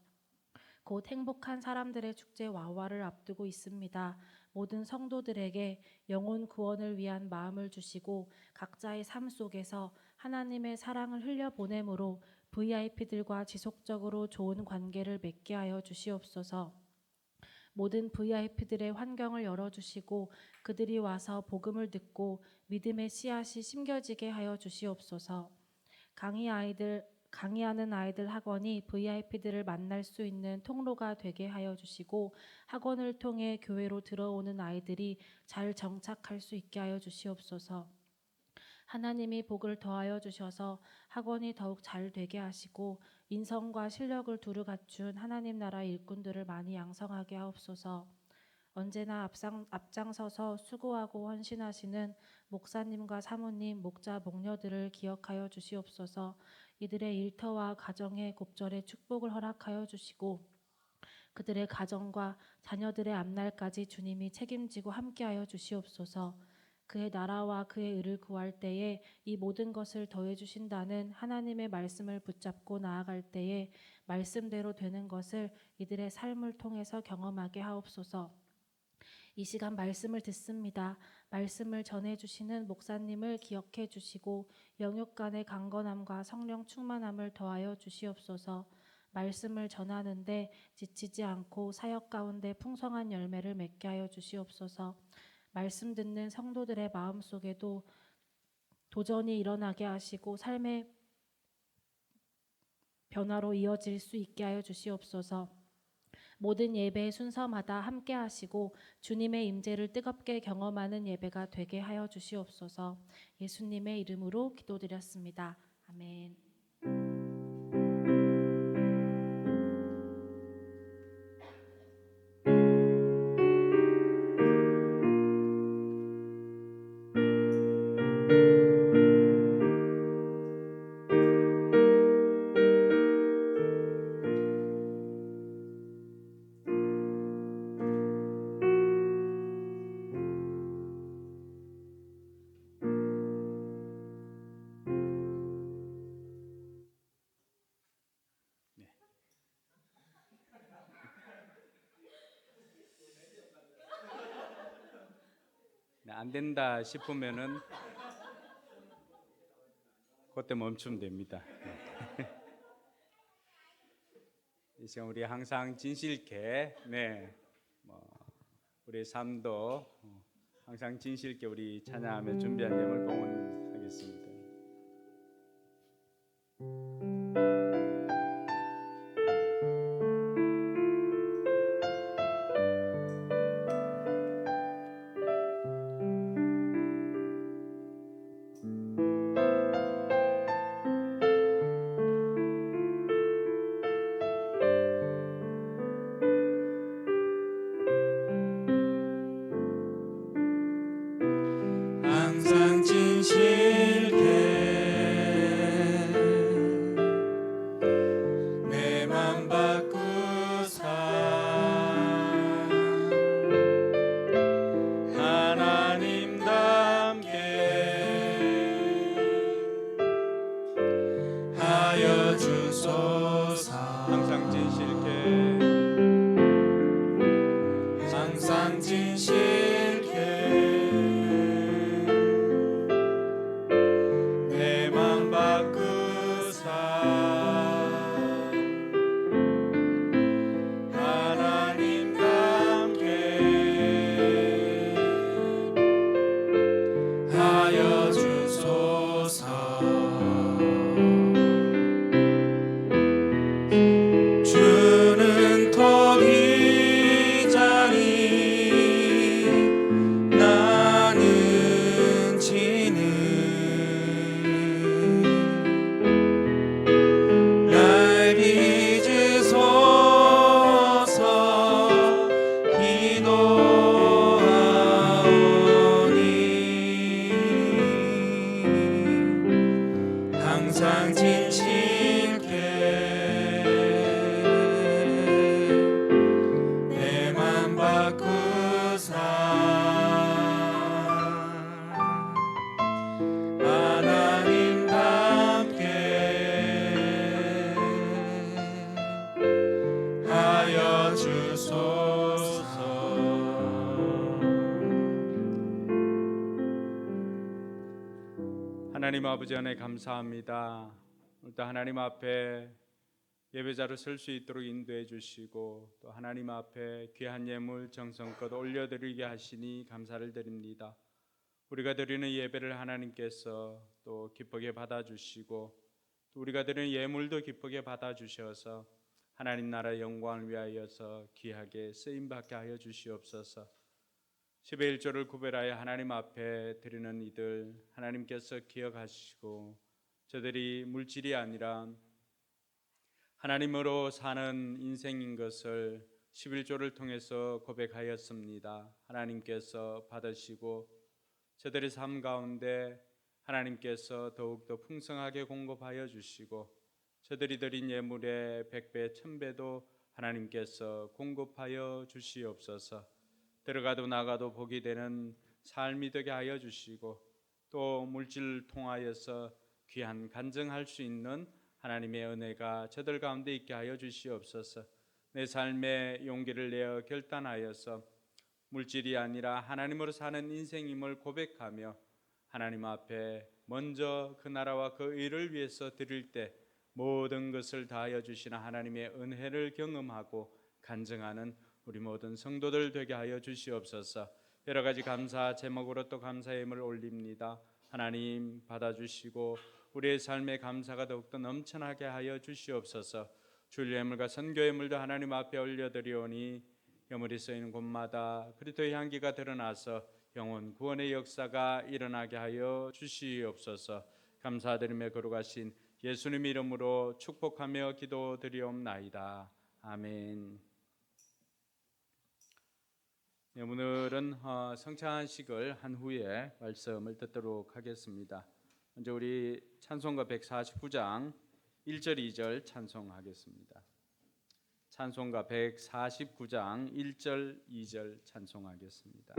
곧 행복한 사람들의 축제 와와를 앞두고 있습니다. 모든 성도들에게 영혼 구원을 위한 마음을 주시고 각자의 삶 속에서 하나님의 사랑을 흘려보내므로 VIP들과 지속적으로 좋은 관계를 맺게 하여 주시옵소서. 모든 VIP들의 환경을 열어주시고 그들이 와서 복음을 듣고 믿음의 씨앗이 심겨지게 하여 주시옵소서. 강의하는 아이들 학원이 VIP들을 만날 수 있는 통로가 되게 하여 주시고 학원을 통해 교회로 들어오는 아이들이 잘 정착할 수 있게 하여 주시옵소서. 하나님이 복을 더하여 주셔서 학원이 더욱 잘 되게 하시고 인성과 실력을 두루 갖춘 하나님 나라 일꾼들을 많이 양성하게 하옵소서. 언제나 앞장서서 수고하고 헌신하시는 목사님과 사모님, 목자, 목녀들을 기억하여 주시옵소서. 이들의 일터와 가정에 곱절의 축복을 허락하여 주시고 그들의 가정과 자녀들의 앞날까지 주님이 책임지고 함께하여 주시옵소서. 그의 나라와 그의 의를 구할 때에 이 모든 것을 더해 주신다는 하나님의 말씀을 붙잡고 나아갈 때에 말씀대로 되는 것을 이들의 삶을 통해서 경험하게 하옵소서. 이 시간 말씀을 듣습니다. 말씀을 전해주시는 목사님을 기억해 주시고 영육 간의 강건함과 성령 충만함을 더하여 주시옵소서. 말씀을 전하는데 지치지 않고 사역 가운데 풍성한 열매를 맺게 하여 주시옵소서. 말씀 듣는 성도들의 마음속에도 도전이 일어나게 하시고 삶의 변화로 이어질 수 있게 하여 주시옵소서. 모든 예배의 순서마다 함께 하시고 주님의 임재를 뜨겁게 경험하는 예배가 되게 하여 주시옵소서. 예수님의 이름으로 기도드렸습니다. 아멘. 안 된다 싶으면은 그때 멈추면 됩니다. 이 시간 우리 항상 진실 있게 우리 삶도 항상 진실 있게 우리 찬양하며 준비한 영을 봉헌하겠습니다. 항상 진실게 내 맘 바꾸사 하나님답게 하여 주소서. 항상 진실 있게 항상 진실게 내 맘 바꾸사 하나님답게 하여 주소서. 주는 턱이 자니 하나님 아버지 은혜 감사합니다. 오늘도 하나님 앞에 예배자로 설 수 있도록 인도해 주시고 또 하나님 앞에 귀한 예물 정성껏 올려드리게 하시니 감사를 드립니다. 우리가 드리는 예배를 하나님께서 또 기쁘게 받아주시고 또 우리가 드리는 예물도 기쁘게 받아주셔서 하나님 나라 영광을 위하여서 귀하게 쓰임받게 하여 주시옵소서. 10의 1조를 구별하여 하나님 앞에 드리는 이들 하나님께서 기억하시고 저들이 물질이 아니라 하나님으로 사는 인생인 것을 11조를 통해서 고백하였습니다. 하나님께서 받으시고 저들의 삶 가운데 하나님께서 더욱더 풍성하게 공급하여 주시고 저들이 드린 예물의 100배, 1000배도 하나님께서 공급하여 주시옵소서. 들어가도 나가도 복이 되는 삶이 되게 하여 주시고 또 물질을 통하여서 귀한 간증할 수 있는 하나님의 은혜가 저들 가운데 있게 하여 주시옵소서. 내 삶에 용기를 내어 결단하여서 물질이 아니라 하나님으로 사는 인생임을 고백하며 하나님 앞에 먼저 그 나라와 그 의를 위해서 드릴 때 모든 것을 다하여 주시는 하나님의 은혜를 경험하고 간증하는 우리 모든 성도들 되게 하여 주시옵소서. 여러 가지 감사 제목으로 또 감사의 예물을 올립니다. 하나님 받아주시고 우리의 삶의 감사가 더욱더 넘쳐나게 하여 주시옵소서. 주일 예물과 선교 예물도 하나님 앞에 올려드리오니 예물이 쓰이는 곳마다 그리스도의 향기가 드러나서 영혼 구원의 역사가 일어나게 하여 주시옵소서. 감사드리며 거룩하신 예수님 이름으로 축복하며 기도드리옵나이다. 아멘. 네, 오늘은 성찬식을 한 후에 말씀을 듣도록 하겠습니다. 먼저 우리 찬송가 149장 1절 2절 찬송하겠습니다. 찬송가 149장 1절 2절 찬송하겠습니다.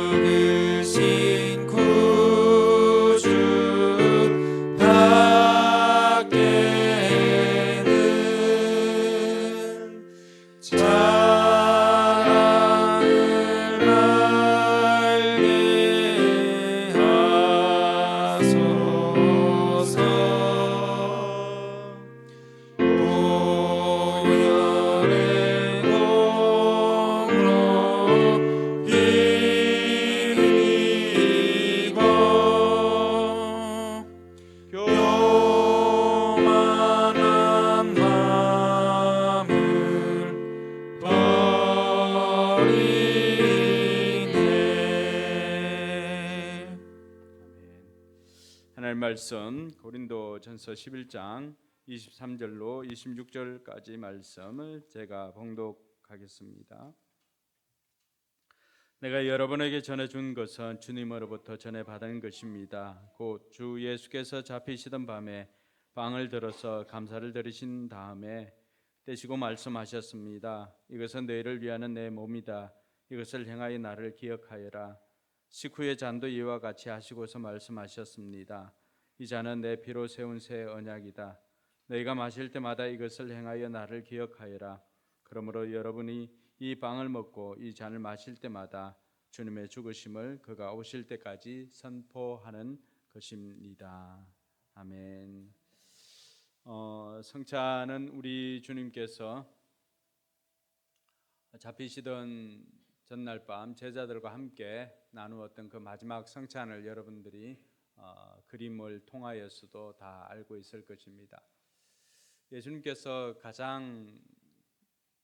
죽으신 구주 밖에는 자랑을 말게 하소서. 오열의 공로 힘입어 교만한 마음을 버리네. 하나님 말씀 고린도전서 11장 23절로 26절까지 말씀을 제가 봉독하겠습니다. 내가 여러분에게 전해준 것은 주님으로부터 전해받은 것입니다. 곧 주 예수께서 잡히시던 밤에 빵을 들어서 감사를 드리신 다음에 떼시고 말씀하셨습니다. 이것은 너희를 위하는 내 몸이다. 이것을 행하여 나를 기억하여라. 식후에 잔도 이와 같이 하시고서 말씀하셨습니다. 이 잔은 내 피로 세운 새 언약이다. 너희가 마실 때마다 이것을 행하여 나를 기억하여라. 그러므로 여러분이 이 빵을 먹고 이 잔을 마실 때마다 주님의 죽으심을 그가 오실 때까지 선포하는 것입니다. 아멘. 성찬은 우리 주님께서 잡히시던 전날 밤 제자들과 함께 나누었던 그 마지막 성찬을 여러분들이 그림을 통하여서도 다 알고 있을 것입니다. 예수님께서 가장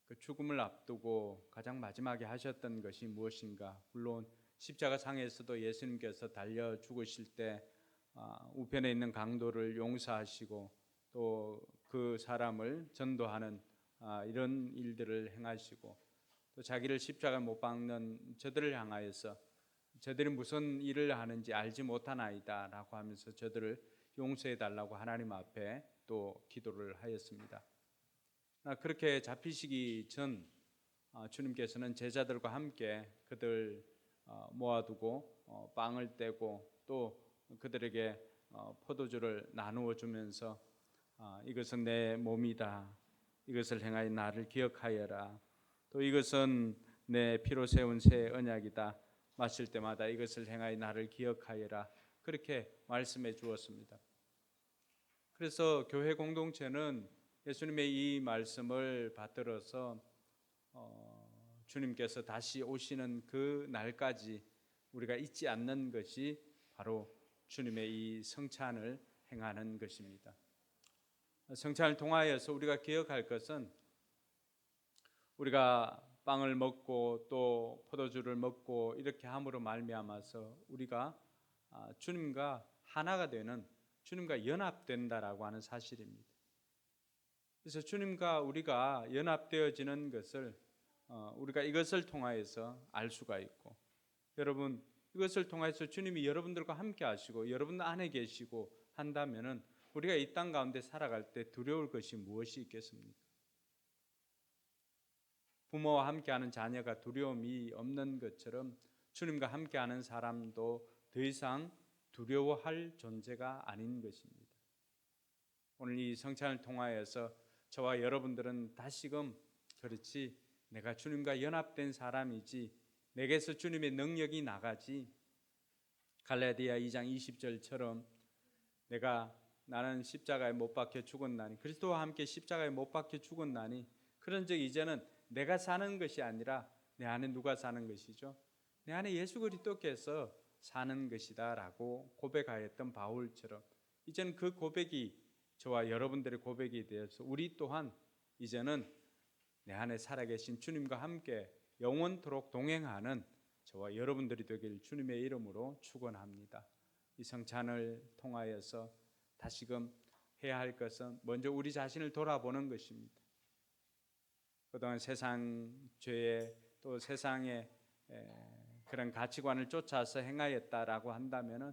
그 죽음을 앞두고 가장 마지막에 하셨던 것이 무엇인가? 물론 십자가 상에서도 예수님께서 달려 죽으실 때 우편에 있는 강도를 용서하시고 또 그 사람을 전도하는 이런 일들을 행하시고 또 자기를 십자가에 못 박는 저들을 향하여서 저들이 무슨 일을 하는지 알지 못하나이다 라고 하면서 저들을 용서해 달라고 하나님 앞에 또 기도를 하였습니다. 그렇게 잡히시기 전 주님께서는 제자들과 함께 그들 모아두고 빵을 떼고 또 그들에게 포도주를 나누어 주면서 이것은 내 몸이다. 이것을 행하여 나를 기억하여라. 또 이것은 내 피로 세운 새 언약이다. 마실 때마다 이것을 행하여 나를 기억하여라. 그렇게 말씀해 주었습니다. 그래서 교회 공동체는 예수님의 이 말씀을 받들어서 주님께서 다시 오시는 그 날까지 우리가 잊지 않는 것이 바로 주님의 이 성찬을 행하는 것입니다. 성찬을 통하여서 우리가 기억할 것은 우리가 빵을 먹고 또 포도주를 먹고 이렇게 함으로 말미암아서 우리가 주님과 하나가 되는, 주님과 연합된다라고 하는 사실입니다. 그래서 주님과 우리가 연합되어지는 것을 우리가 이것을 통하여서 알 수가 있고, 여러분 이것을 통해서 주님이 여러분들과 함께 하시고 여러분 안에 계시고 한다면은 우리가 이 땅 가운데 살아갈 때 두려울 것이 무엇이 있겠습니까? 부모와 함께하는 자녀가 두려움이 없는 것처럼 주님과 함께하는 사람도 더 이상 두려워할 존재가 아닌 것입니다. 오늘 이 성찬을 통하여서 저와 여러분들은 다시금 그렇지, 내가 주님과 연합된 사람이지, 내게서 주님의 능력이 나가지, 갈라디아 2장 20절처럼 나는 십자가에 못 박혀 죽었나니, 그리스도와 함께 십자가에 못 박혀 죽었나니, 그런즉 이제는 내가 사는 것이 아니라 내 안에 누가 사는 것이죠? 내 안에 예수 그리스도께서 사는 것이다 라고 고백하였던 바울처럼 이제는 그 고백이 저와 여러분들의 고백이 되어서 우리 또한 이제는 내 안에 살아계신 주님과 함께 영원토록 동행하는 저와 여러분들이 되길 주님의 이름으로 축원합니다. 이 성찬을 통하여서 다시금 해야 할 것은 먼저 우리 자신을 돌아보는 것입니다. 그동안 세상 죄에 또 세상의 그런 가치관을 쫓아서 행하였다라고 한다면은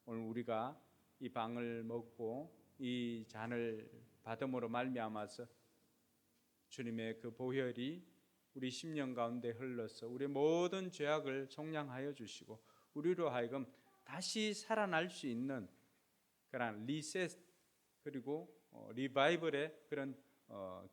오늘 우리가 이 빵을 먹고 이 잔을 받음으로 말미암아서 주님의 그 보혈이 우리 심령 가운데 흘러서 우리 모든 죄악을 속량하여 주시고 우리로 하여금 다시 살아날 수 있는 그런 리셋 그리고 리바이벌의 그런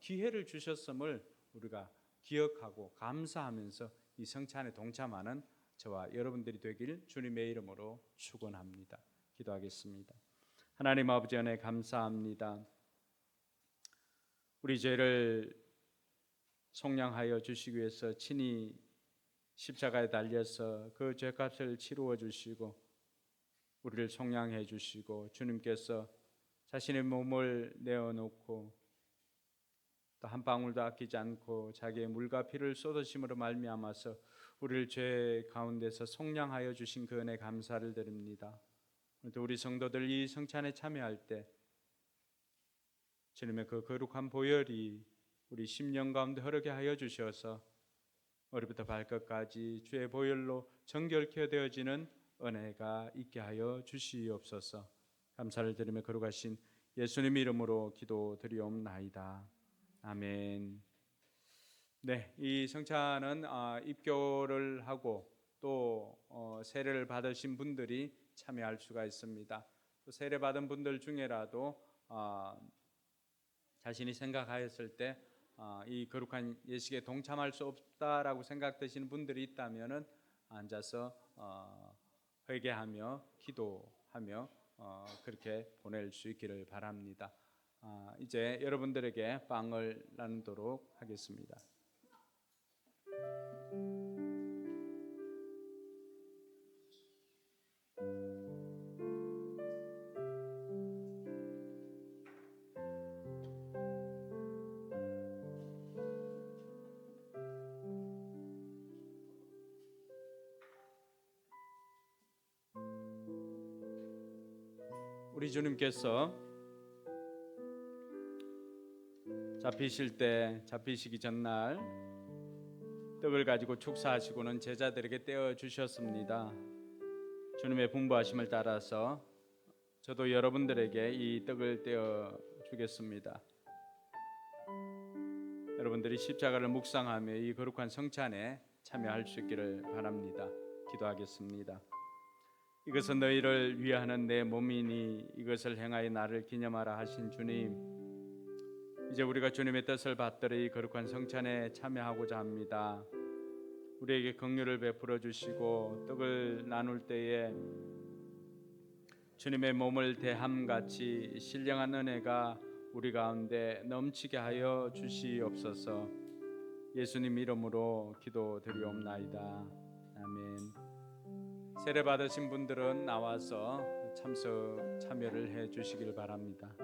기회를 주셨음을 우리가 기억하고 감사하면서 이 성찬에 동참하는 저와 여러분들이 되길 주님의 이름으로 축원합니다. 기도하겠습니다. 하나님 아버지 은혜 감사합니다. 우리 죄를 속량하여 주시기 위해서 친히 십자가에 달려서 그 죄값을 치루어 주시고 우리를 속량해 주시고 주님께서 자신의 몸을 내어놓고 또 한 방울도 아끼지 않고 자기의 물과 피를 쏟으심으로 말미암아서 우리를 죄 가운데서 속량하여 주신 그 은혜 감사를 드립니다. 또 우리 성도들 이 성찬에 참여할 때 주님의 그 거룩한 보혈이 우리 심령 가운데 흐르게 하여 주셔서 머리부터 발끝까지 주의 보혈로 정결케 되어지는 은혜가 있게 하여 주시옵소서. 감사를 드리며 거룩하신 예수님 이름으로 기도드리옵나이다. 아멘. 네, 이 성찬은 입교를 하고 또 세례를 받으신 분들이 참여할 수가 있습니다. 또 세례 받은 분들 중에라도 자신이 생각하였을 때 이 거룩한 예식에 동참할 수 없다라고 생각되시는 분들이 있다면은 앉아서 회개하며 기도하며 그렇게 보낼 수 있기를 바랍니다. 이제 여러분들에게 빵을 나누도록 하겠습니다. 우리 주님께서 잡히시기 전날 떡을 가지고 축사하시고는 제자들에게 떼어 주셨습니다. 주님의 분부하심을 따라서 저도 여러분들에게 이 떡을 떼어 주겠습니다. 여러분들이 십자가를 묵상하며 이 거룩한 성찬에 참여할 수 있기를 바랍니다. 기도하겠습니다. 이것은 너희를 위하는 내 몸이니 이것을 행하여 나를 기념하라 하신 주님, 이제 우리가 주님의 뜻을 받들어 이 거룩한 성찬에 참여하고자 합니다. 우리에게 긍휼을 베풀어 주시고 떡을 나눌 때에 주님의 몸을 대함같이 신령한 은혜가 우리 가운데 넘치게 하여 주시옵소서. 예수님 이름으로 기도드리옵나이다. 아멘. 세례 받으신 분들은 나와서 참여를 해 주시길 바랍니다.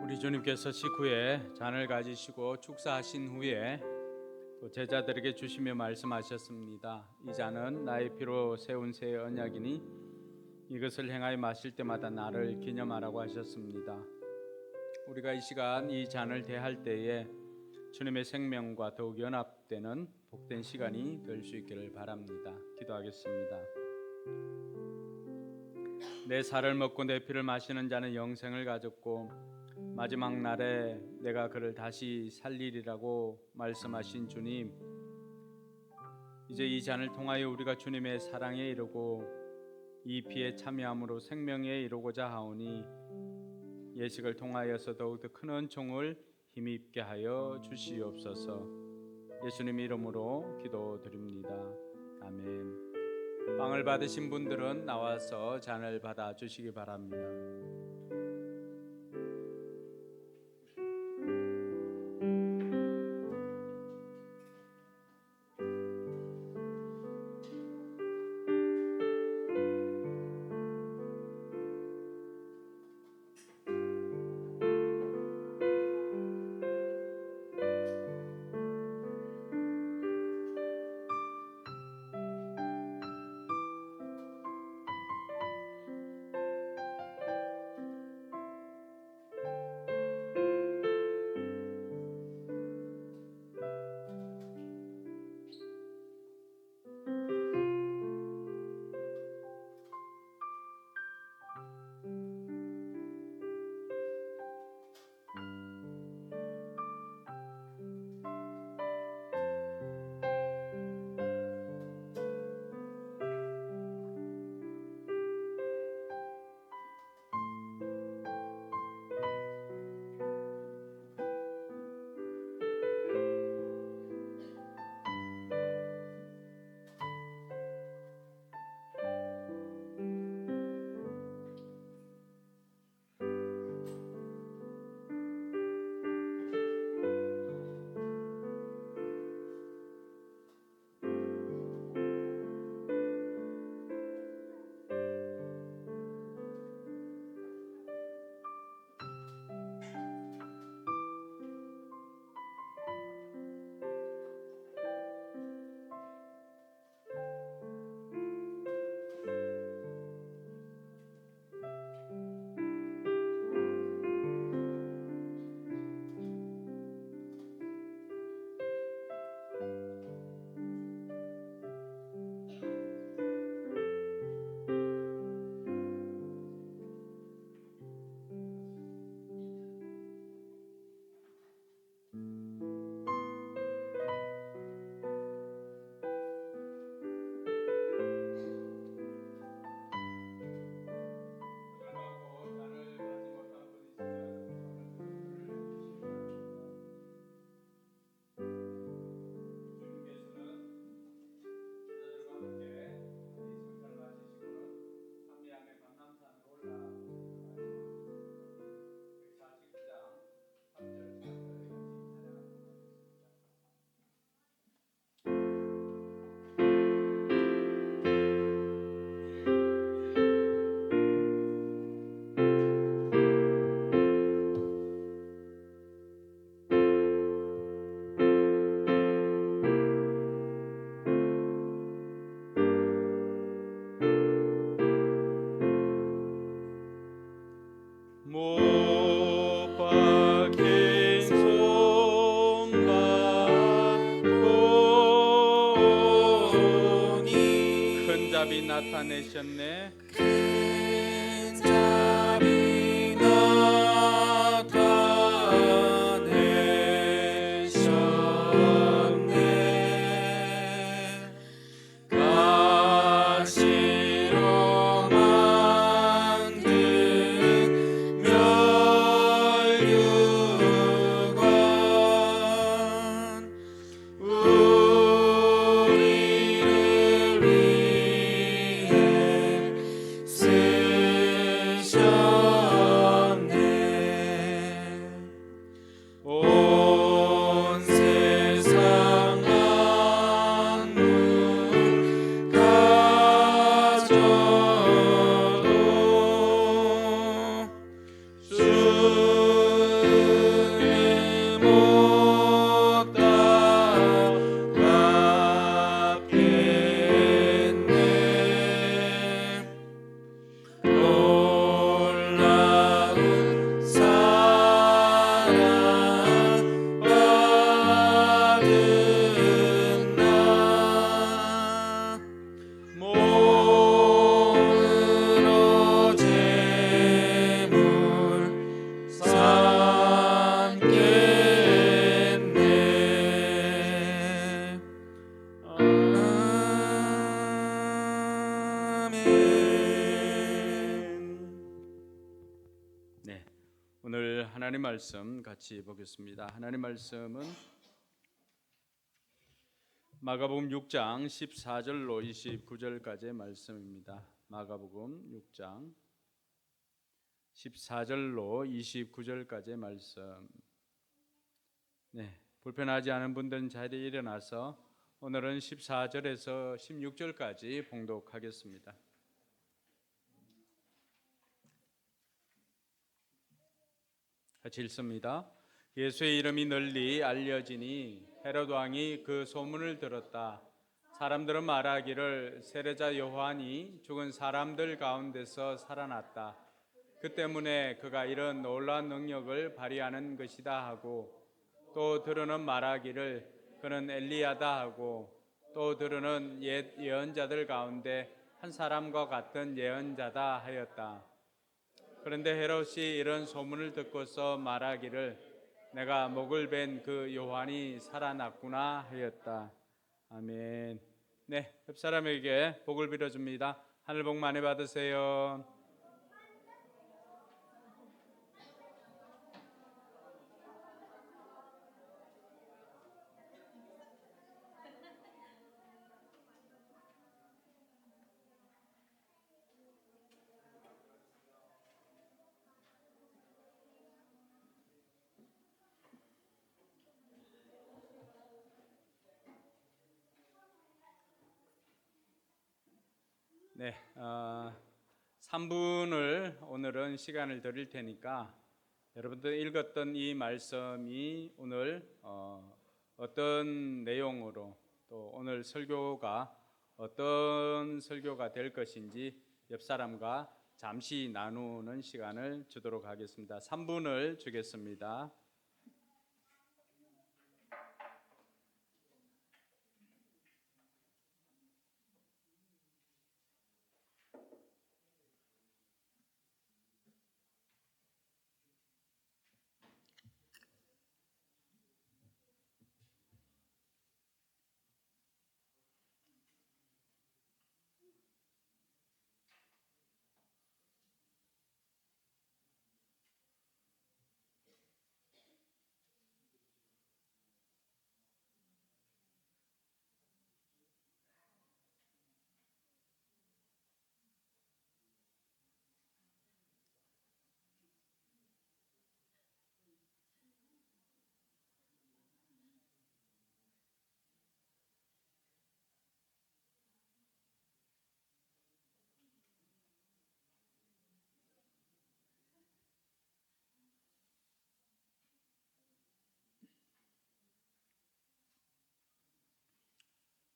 우리 주님께서 식후에 잔을 가지시고 축사하신 후에 또 제자들에게 주시며 말씀하셨습니다. 이 잔은 나의 피로 세운 새 언약이니 이것을 행하여 마실 때마다 나를 기념하라고 하셨습니다. 우리가 이 시간 이 잔을 대할 때에 주님의 생명과 더욱 연합되는 복된 시간이 될 수 있기를 바랍니다. 기도하겠습니다. 내 살을 먹고 내 피를 마시는 자는 영생을 가졌고 마지막 날에 내가 그를 다시 살리리라고 말씀하신 주님, 이제 이 잔을 통하여 우리가 주님의 사랑에 이르고 이 피에 참여함으로 생명에 이르고자 하오니 예식을 통하여서 더욱더 큰 은총을 힘입게 하여 주시옵소서. 예수님 이름으로 기도드립니다. 아멘. 빵을 받으신 분들은 나와서 잔을 받아 주시기 바랍니다. 나타내셨네. 큰 자비 나타내셨네. 가시로 만든 멸류관 우리를 위해 쓰셨네. 온 세상 만물 가져도 주를 못 따라가겠네. 놀라운 사랑 받은 나 몸으로 제물 삼겠네. 아멘. 네, 오늘 하나님 말씀 같이 보겠습니다. 하나님 말씀은 마가복음 6장 14절로 29절까지의 말씀입니다. 마가복음 6장 14절로 29절까지의 말씀. 네, 불편하지 않은 분들은 자리에 일어나서 오늘은 14절에서 16절까지 봉독하겠습니다. 같이 읽습니다. 예수의 이름이 널리 알려지니 헤롯 왕이 그 소문을 들었다. 사람들은 말하기를 세례자 요한이 죽은 사람들 가운데서 살아났다. 그 때문에 그가 이런 놀라운 능력을 발휘하는 것이다 하고, 또 들으는 말하기를 그는 엘리야다 하고, 또 들으는 옛 예언자들 가운데 한 사람과 같은 예언자다 하였다. 그런데 헤롯이 이런 소문을 듣고서 말하기를 내가 목을 벤 그 요한이 살아났구나 하였다. 아멘. 네, 옆 사람에게 복을 빌어줍니다. 하늘 복 많이 받으세요. 네, 3분을 오늘은 시간을 드릴 테니까 여러분들 읽었던 이 말씀이 오늘 어떤 내용으로 또 오늘 설교가 어떤 설교가 될 것인지 옆 사람과 잠시 나누는 시간을 주도록 하겠습니다. 3분을 주겠습니다.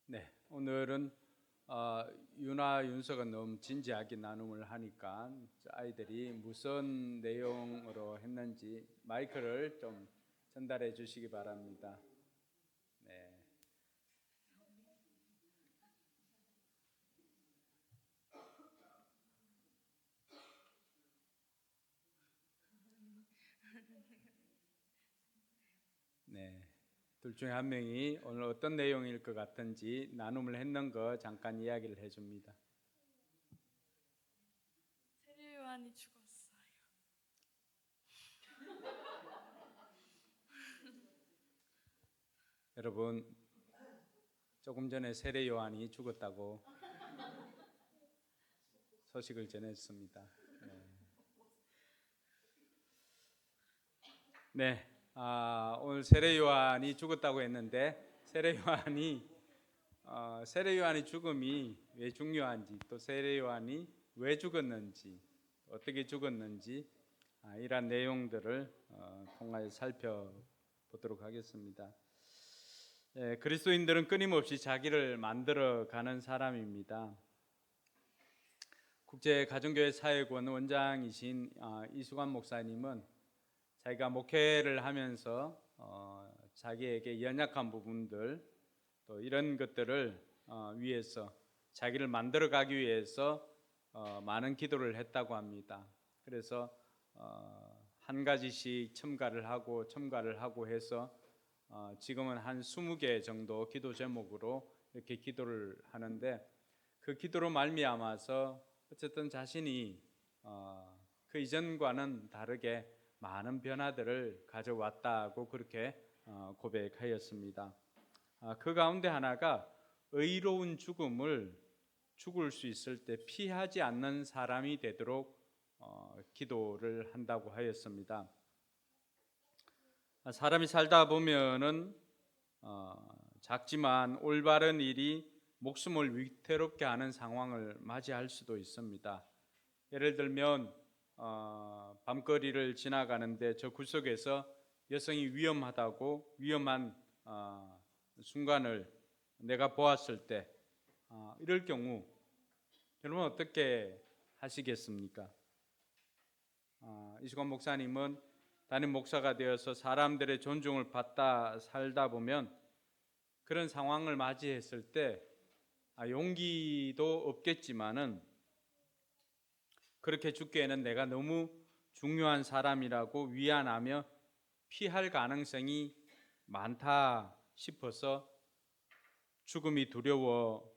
네, 오늘은 윤아 윤석은 너무 진지하게 나눔을 하니까 아이들이 무슨 내용으로 했는지 마이크를 좀 전달해 주시기 바랍니다. 네. 둘 중에 한 명이 오늘 어떤 내용일 것 같은지 나눔을 했는 거 잠깐 이야기를 해줍니다. 세례 요한이 죽었어요. 여러분, 조금 전에 세례 요한이 죽었다고 소식을 전했습니다. 네, 오늘 세례 요한이 죽었다고 했는데 세례 요한이 죽음이 왜 중요한지, 또 세례 요한이 왜 죽었는지, 어떻게 죽었는지 이러한 내용들을 통하여 살펴보도록 하겠습니다. 그리스도인들은 끊임없이 자기를 만들어가는 사람입니다. 국제가정교회 사회원 원장이신 이수관 목사님은 자기가 목회를 하면서 자기에게 연약한 부분들 또 이런 것들을 위해서 자기를 만들어가기 위해서 많은 기도를 했다고 합니다. 그래서 한 가지씩 첨가를 하고 해서 지금은 한 20개 정도 기도 제목으로 이렇게 기도를 하는데 그 기도로 말미암아서 어쨌든 자신이 그 이전과는 다르게 많은 변화들을 가져왔다고 그렇게 고백하였습니다. 그 가운데 하나가 의로운 죽음을 죽을 수 있을 때 피하지 않는 사람이 되도록 기도를 한다고 하였습니다. 사람이 살다 보면은 작지만 올바른 일이 목숨을 위태롭게 하는 상황을 맞이할 수도 있습니다. 예를 들면 밤거리를 지나가는데 저 구석에서 여성이 위험한 순간을 내가 보았을 때 이럴 경우 여러분 어떻게 하시겠습니까? 이수관 목사님은 담임 목사가 되어서 사람들의 존중을 받다 살다 보면 그런 상황을 맞이했을 때 용기도 없겠지만은 그렇게 죽기에는 내가 너무 중요한 사람이라고 위안하며 피할 가능성이 많다 싶어서 죽음이 두려워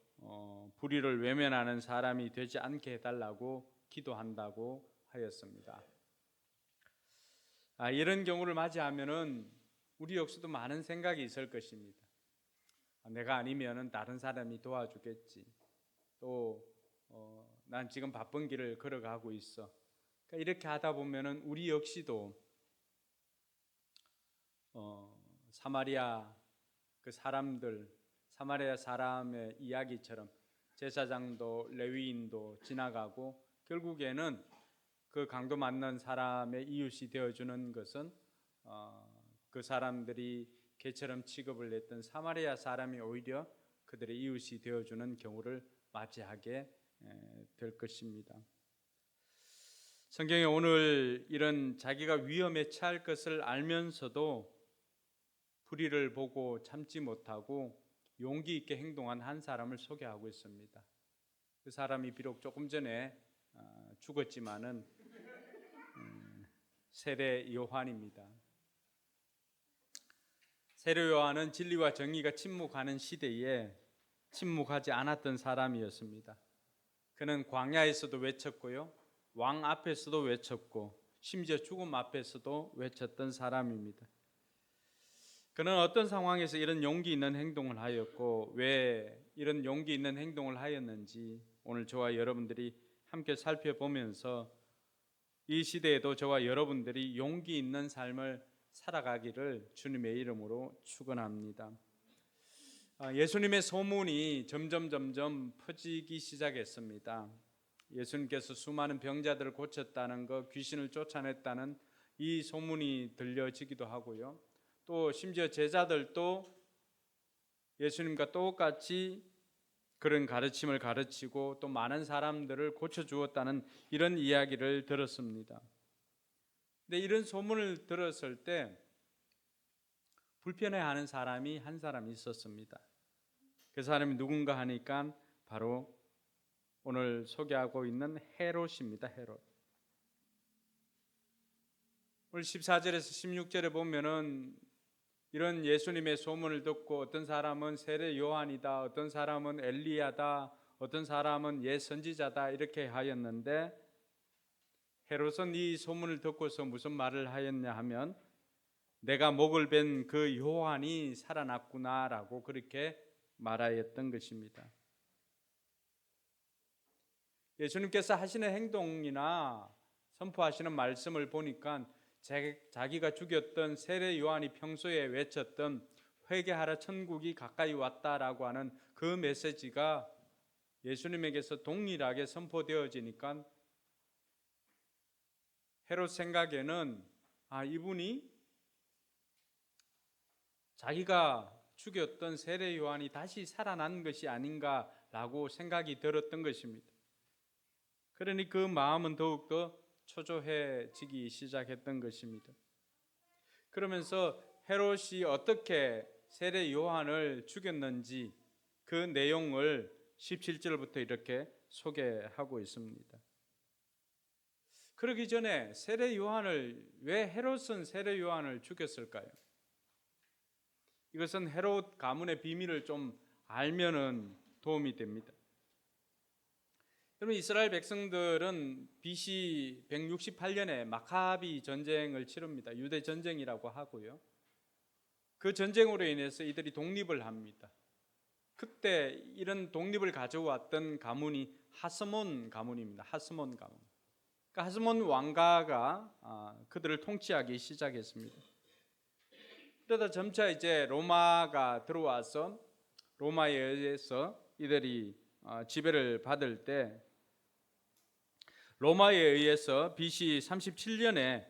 불의를 외면하는 사람이 되지 않게 해달라고 기도한다고 하였습니다. 이런 경우를 맞이하면은 우리 역시도 많은 생각이 있을 것입니다. 내가 아니면은 다른 사람이 도와주겠지. 또 난 지금 바쁜 길을 걸어가고 있어. 그러니까 이렇게 하다 보면은 우리 역시도 사마리아 사람의 이야기처럼 제사장도 레위인도 지나가고 결국에는 그 강도 맞는 사람의 이웃이 되어주는 것은 그 사람들이 개처럼 취급을 했던 사마리아 사람이 오히려 그들의 이웃이 되어주는 경우를 맞이하게 될 것입니다. 성경에 오늘 이런 자기가 위험에 처할 것을 알면서도 불의를 보고 참지 못하고 용기 있게 행동한 한 사람을 소개하고 있습니다. 그 사람이 비록 조금 전에 죽었지만은 세례 요한입니다. 세례 요한은 진리와 정의가 침묵하는 시대에 침묵하지 않았던 사람이었습니다. 그는 광야에서도 외쳤고요, 왕 앞에서도 외쳤고 심지어 죽음 앞에서도 외쳤던 사람입니다. 그는 어떤 상황에서 이런 용기 있는 행동을 하였고 왜 이런 용기 있는 행동을 하였는지 오늘 저와 여러분들이 함께 살펴보면서 이 시대에도 저와 여러분들이 용기 있는 삶을 살아가기를 주님의 이름으로 축원합니다. 예수님의 소문이 점점 퍼지기 시작했습니다. 예수님께서 수많은 병자들을 고쳤다는 것, 귀신을 쫓아냈다는 이 소문이 들려지기도 하고요. 또 심지어 제자들도 예수님과 똑같이 그런 가르침을 가르치고 또 많은 사람들을 고쳐주었다는 이런 이야기를 들었습니다. 근데 이런 소문을 들었을 때 불편해하는 사람이 한 사람 있었습니다. 그 사람이 누군가 하니까 바로 오늘 소개하고 있는 헤롯입니다. 헤롯. 오늘 14절에서 16절에 보면은 이런 예수님의 소문을 듣고 어떤 사람은 세례 요한이다, 어떤 사람은 엘리야다, 어떤 사람은 옛 선지자다 이렇게 하였는데 헤롯은 이 소문을 듣고서 무슨 말을 하였냐 하면 내가 목을 벤 그 요한이 살아났구나라고 그렇게 말하였던 것입니다. 예수님께서 하시는 행동이나 선포하시는 말씀을 보니까 자기가 죽였던 세례 요한이 평소에 외쳤던 회개하라 천국이 가까이 왔다라고 하는 그 메시지가 예수님에게서 동일하게 선포되어지니까 헤롯 생각에는 이분이 자기가 죽였던 세례 요한이 다시 살아난 것이 아닌가라고 생각이 들었던 것입니다. 그러니 그 마음은 더욱더 초조해지기 시작했던 것입니다. 그러면서 헤롯이 어떻게 세례 요한을 죽였는지 그 내용을 17절부터 이렇게 소개하고 있습니다. 그러기 전에 왜 헤롯은 세례 요한을 죽였을까요? 이것은 헤롯 가문의 비밀을 좀 알면은 도움이 됩니다. 여러분, 이스라엘 백성들은 BC 168년에 마카비 전쟁을 치릅니다. 유대 전쟁이라고 하고요. 그 전쟁으로 인해서 이들이 독립을 합니다. 그때 이런 독립을 가져왔던 가문이 하스몬 가문입니다. 하스몬 가문. 그러니까 하스몬 왕가가 그들을 통치하기 시작했습니다. 그러다 점차 이제 로마가 들어와서 로마에 의해서 이들이 지배를 받을 때 로마에 의해서 BC 37년에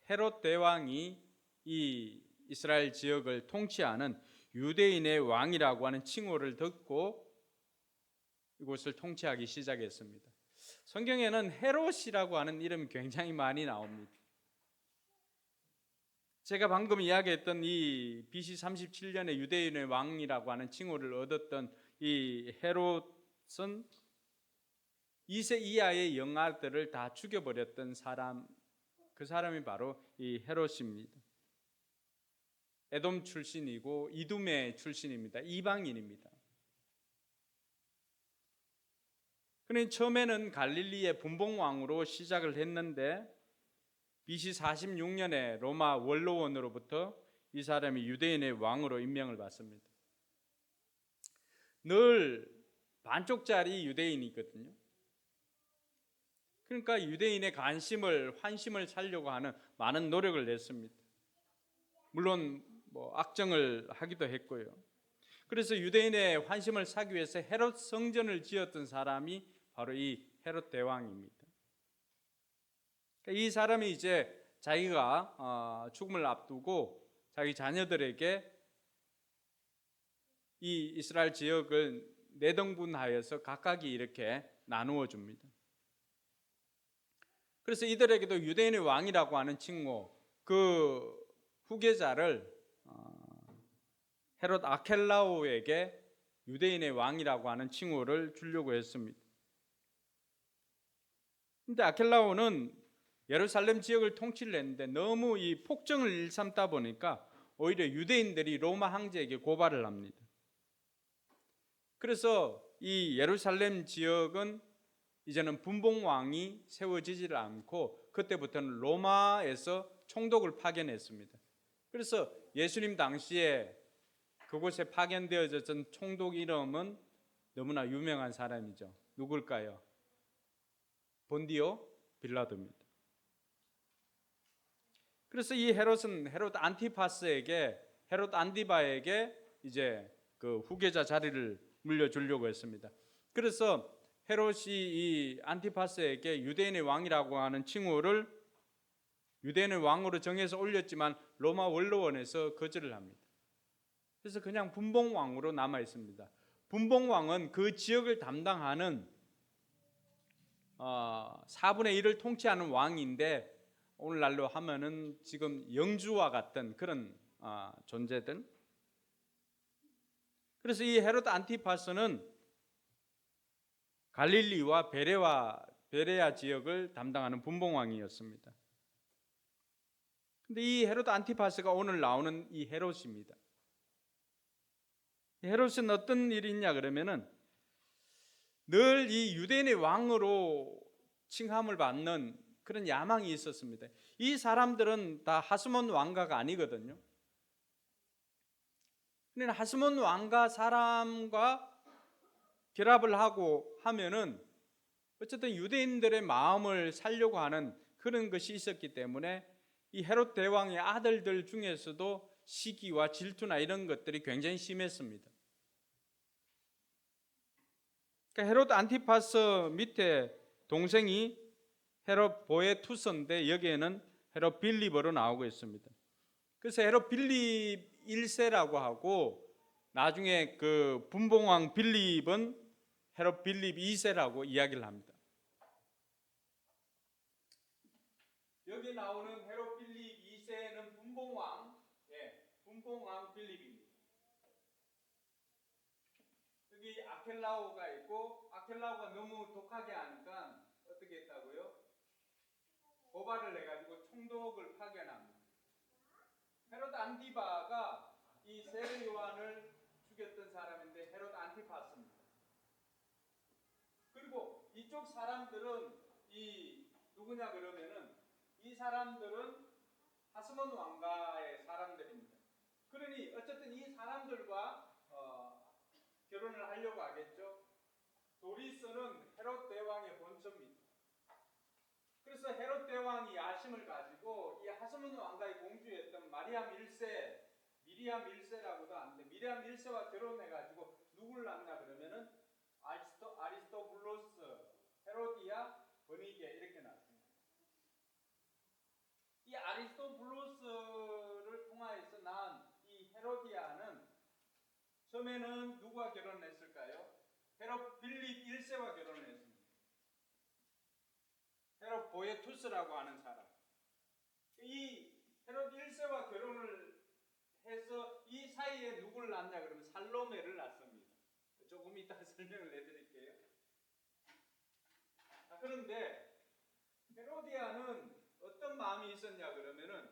헤롯 대왕이 이 이스라엘 지역을 통치하는 유대인의 왕이라고 하는 칭호를 듣고 이곳을 통치하기 시작했습니다. 성경에는 헤롯이라고 하는 이름이 굉장히 많이 나옵니다. 제가 방금 이야기했던 이 BC 37년에 유대인의 왕이라고 하는 칭호를 얻었던 이 헤롯은 2세 이하의 영아들을 다 죽여버렸던 사람, 그 사람이 바로 이 헤롯입니다. 에돔 출신이고 이두메 출신입니다. 이방인입니다. 그는 처음에는 갈릴리의 분봉왕으로 시작을 했는데 BC 46년에 로마 원로원으로부터 이 사람이 유대인의 왕으로 임명을 받습니다. 늘 반쪽짜리 유대인이거든요. 그러니까 유대인의 환심을 살려고 하는 많은 노력을 냈습니다. 물론 악정을 하기도 했고요. 그래서 유대인의 환심을 사기 위해서 헤롯 성전을 지었던 사람이 바로 이 헤롯 대왕입니다. 이 사람이 이제 자기가 죽음을 앞두고 자기 자녀들에게 이 이스라엘 지역을 네등분하여서 각각이 이렇게 나누어 줍니다. 그래서 이들에게도 유대인의 왕이라고 하는 칭호, 그 후계자를 헤롯 아켈라오에게 유대인의 왕이라고 하는 칭호를 주려고 했습니다. 그런데 아켈라오는 예루살렘 지역을 통치를 했는데 너무 이 폭정을 일삼다 보니까 오히려 유대인들이 로마 황제에게 고발을 합니다. 그래서 이 예루살렘 지역은 이제는 분봉왕이 세워지지를 않고 그때부터는 로마에서 총독을 파견했습니다. 그래서 예수님 당시에 그곳에 파견되어졌던 총독 이름은 너무나 유명한 사람이죠. 누굴까요? 본디오 빌라도입니다. 그래서 이 헤롯은 헤롯 안티바에게 이제 그 후계자 자리를 물려주려고 했습니다. 그래서 헤롯이 이 안티파스에게 유대인의 왕이라고 하는 칭호를 유대인의 왕으로 정해서 올렸지만 로마 원로원에서 거절을 합니다. 그래서 그냥 분봉왕으로 남아 있습니다. 분봉왕은 그 지역을 담당하는 4분의 1을 통치하는 왕인데 오늘날로 하면은 지금 영주와 같은 그런 존재들. 그래서 이 헤롯 안티파스는 갈릴리와 베레아 지역을 담당하는 분봉왕이었습니다. 근데 이 헤롯 안티파스가 오늘 나오는 이 헤롯입니다. 이 헤롯은 어떤 일이 있냐 그러면은 늘 이 유대인의 왕으로 칭함을 받는 그런 야망이 있었습니다. 이 사람들은 다 하스몬 왕가가 아니거든요. 그러나 하스몬 왕가 사람과 결합을 하고 하면은 어쨌든 유대인들의 마음을 살려고 하는 그런 것이 있었기 때문에 이 헤롯 대왕의 아들들 중에서도 시기와 질투나 이런 것들이 굉장히 심했습니다. 그러니까 헤롯 안티파스 밑에 동생이 헤롯 보에투스인데 여기에는 헤롯 빌립으로 나오고 있습니다. 그래서 헤롯 빌립 1세라고 하고 나중에 그 분봉왕 빌립은 헤롯 빌립 2세라고 이야기를 합니다. 여기 나오는 헤롯 빌립 2세는 분봉왕 빌립입니다. 여기 아켈라오가 있고 아켈라오가 너무 독하게 하니까 어떻게 했다고요? 고발을 해가지고 총독을 파견합니다. 헤롯 안티바가 이 세례 요한을 죽였던 사람인데 헤롯 안티파스입니다. 그리고 이쪽 사람들은 이 누구냐 그러면은 이 사람들은 하스몬 왕가의 사람들입니다. 그러니 어쨌든 이 사람들과 결혼을 하려고 하겠죠. 도리스는 헤롯 대왕의 본처입니다. 그래서 헤롯 대왕이 야심을 가지고 이 하스몬 왕가의 공주였던 미리암 1세라고도 하는데 미리암 1세와 결혼해가지고 누구를 낳냐 그러면은 아리스토블로스, 헤로디아, 버니게 이렇게 낳습니다. 이 아리스토블로스를 통하여서 낳은 이 헤로디아는 처음에는 누구와 결혼했을까요? 헤롯 빌립 1세와 결혼했습니다. 헤롯 보에투스라고 하는 사람. 이 헤롯 1세와 결혼을 해서 이 사이에 누구를 낳냐 그러면 살로메를 낳습니다. 조금 이따 설명을 해드릴게요. 그런데 헤로디아는 어떤 마음이 있었냐 그러면은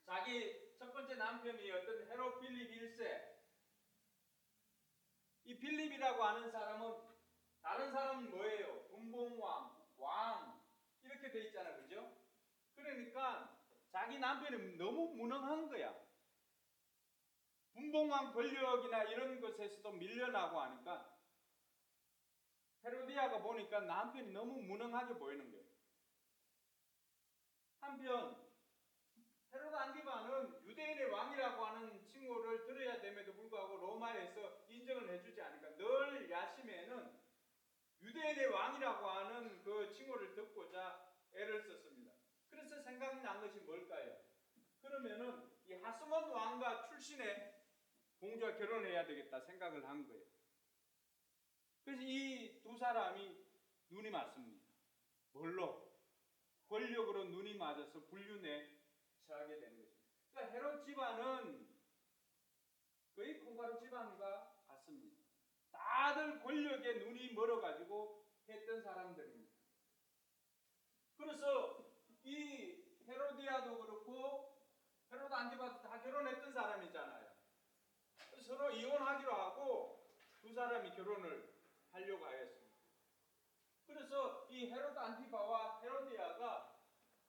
자기 첫 번째 남편이었던 헤롯 빌립 1세 이 빌립이라고 하는 사람은 다른 사람은 뭐예요? 분봉왕, 왕 이렇게 돼 있잖아요. 그죠? 그러니까 자기 남편이 너무 무능한 거야. 분봉왕 권력이나 이런 것에서도 밀려나고 하니까 헤로디아가 보니까 남편이 너무 무능하게 보이는 거예요. 한편 헤롯 안티바는 유대인의 왕이라고 하는 칭호를 들어야 됨에도 불구하고 로마에서 인정을 해주지 않으니까 늘 야심에는 유대인의 왕이라고 하는 그 칭호를 듣고자 애를 썼습니다. 그래서 생각난 것이 뭘까요? 그러면은 이 하스몬 왕과 출신의 공주와 결혼해야 되겠다 생각을 한 거예요. 그래서 이 두 사람이 눈이 맞습니다. 뭘로? 권력으로 눈이 맞아서 불륜에 처하게 되는 것입니다. 그러니까 헤롯 집안은 거의 콩가루 집안과 같습니다. 다들 권력에 눈이 멀어가지고 했던 사람들입니다. 그래서 이 헤로디아도 그렇고 헤롯 안티바도 다 결혼했던 사람이잖아요. 서로 이혼하기로 하고 두 사람이 결혼을 하려고 하였습니다. 그래서 이 헤롯 안티바와 헤로디아가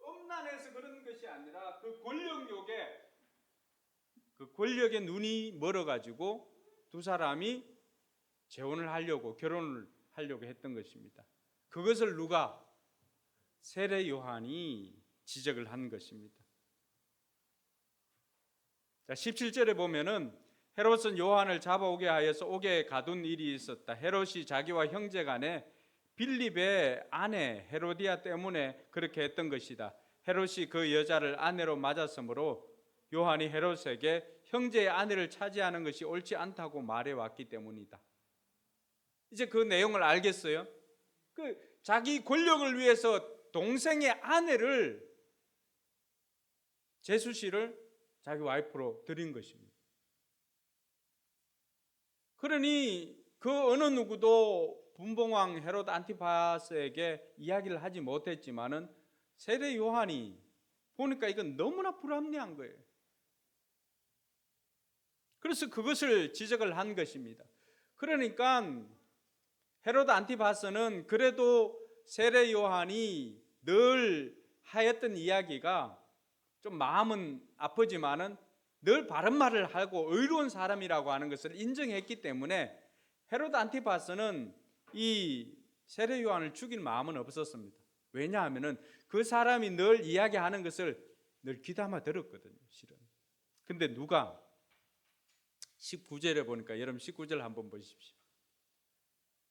음란해서 그런 것이 아니라 그 권력의 눈이 멀어가지고 두 사람이 재혼을 하려고 결혼을 하려고 했던 것입니다. 그것을 누가? 세례 요한이 지적을 한 것입니다. 자, 17절에 보면은 헤롯은 요한을 잡아오게 하여서 옥에 가둔 일이 있었다. 헤롯이 자기와 형제 간에 빌립의 아내 헤로디아 때문에 그렇게 했던 것이다. 헤롯이 그 여자를 아내로 맞았으므로 요한이 헤롯에게 형제의 아내를 차지하는 것이 옳지 않다고 말해왔기 때문이다. 이제 그 내용을 알겠어요? 자기 권력을 위해서 동생의 아내를 제수씨를 자기 와이프로 드린 것입니다. 그러니 그 어느 누구도 분봉왕 헤롯 안티파스에게 이야기를 하지 못했지만은 세례 요한이 보니까 이건 너무나 불합리한 거예요. 그래서 그것을 지적을 한 것입니다. 그러니까 헤로드 안티파스는 그래도 세례 요한이 늘 하였던 이야기가 좀 마음은 아프지만은 늘 바른 말을 하고 의로운 사람이라고 하는 것을 인정했기 때문에 헤로드 안티파스는 이 세례 요한을 죽일 마음은 없었습니다. 왜냐하면은 그 사람이 늘 이야기하는 것을 늘 귀담아 들었거든요, 실은. 근데 누가 19절에 보니까 여러분 19절 한번 보십시오.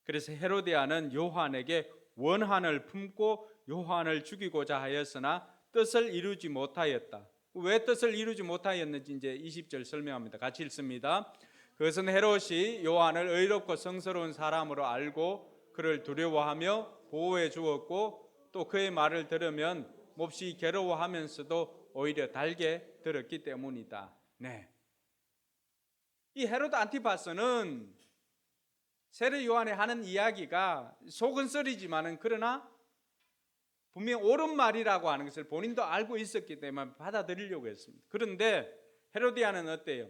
그래서 헤로디아는 요한에게 원한을 품고 요한을 죽이고자 하였으나 뜻을 이루지 못하였다. 왜 뜻을 이루지 못하였는지 이제 20절 설명합니다. 같이 읽습니다. 그것은 헤롯이 요한을 의롭고 성스러운 사람으로 알고 그를 두려워하며 보호해 주었고 또 그의 말을 들으면 몹시 괴로워하면서도 오히려 달게 들었기 때문이다. 네. 이 헤로드 안티파스는 세례 요한이 하는 이야기가 속은 썰이지만은 그러나 분명 옳은 말이라고 하는 것을 본인도 알고 있었기 때문에 받아들이려고 했습니다. 그런데 헤로디아는 어때요?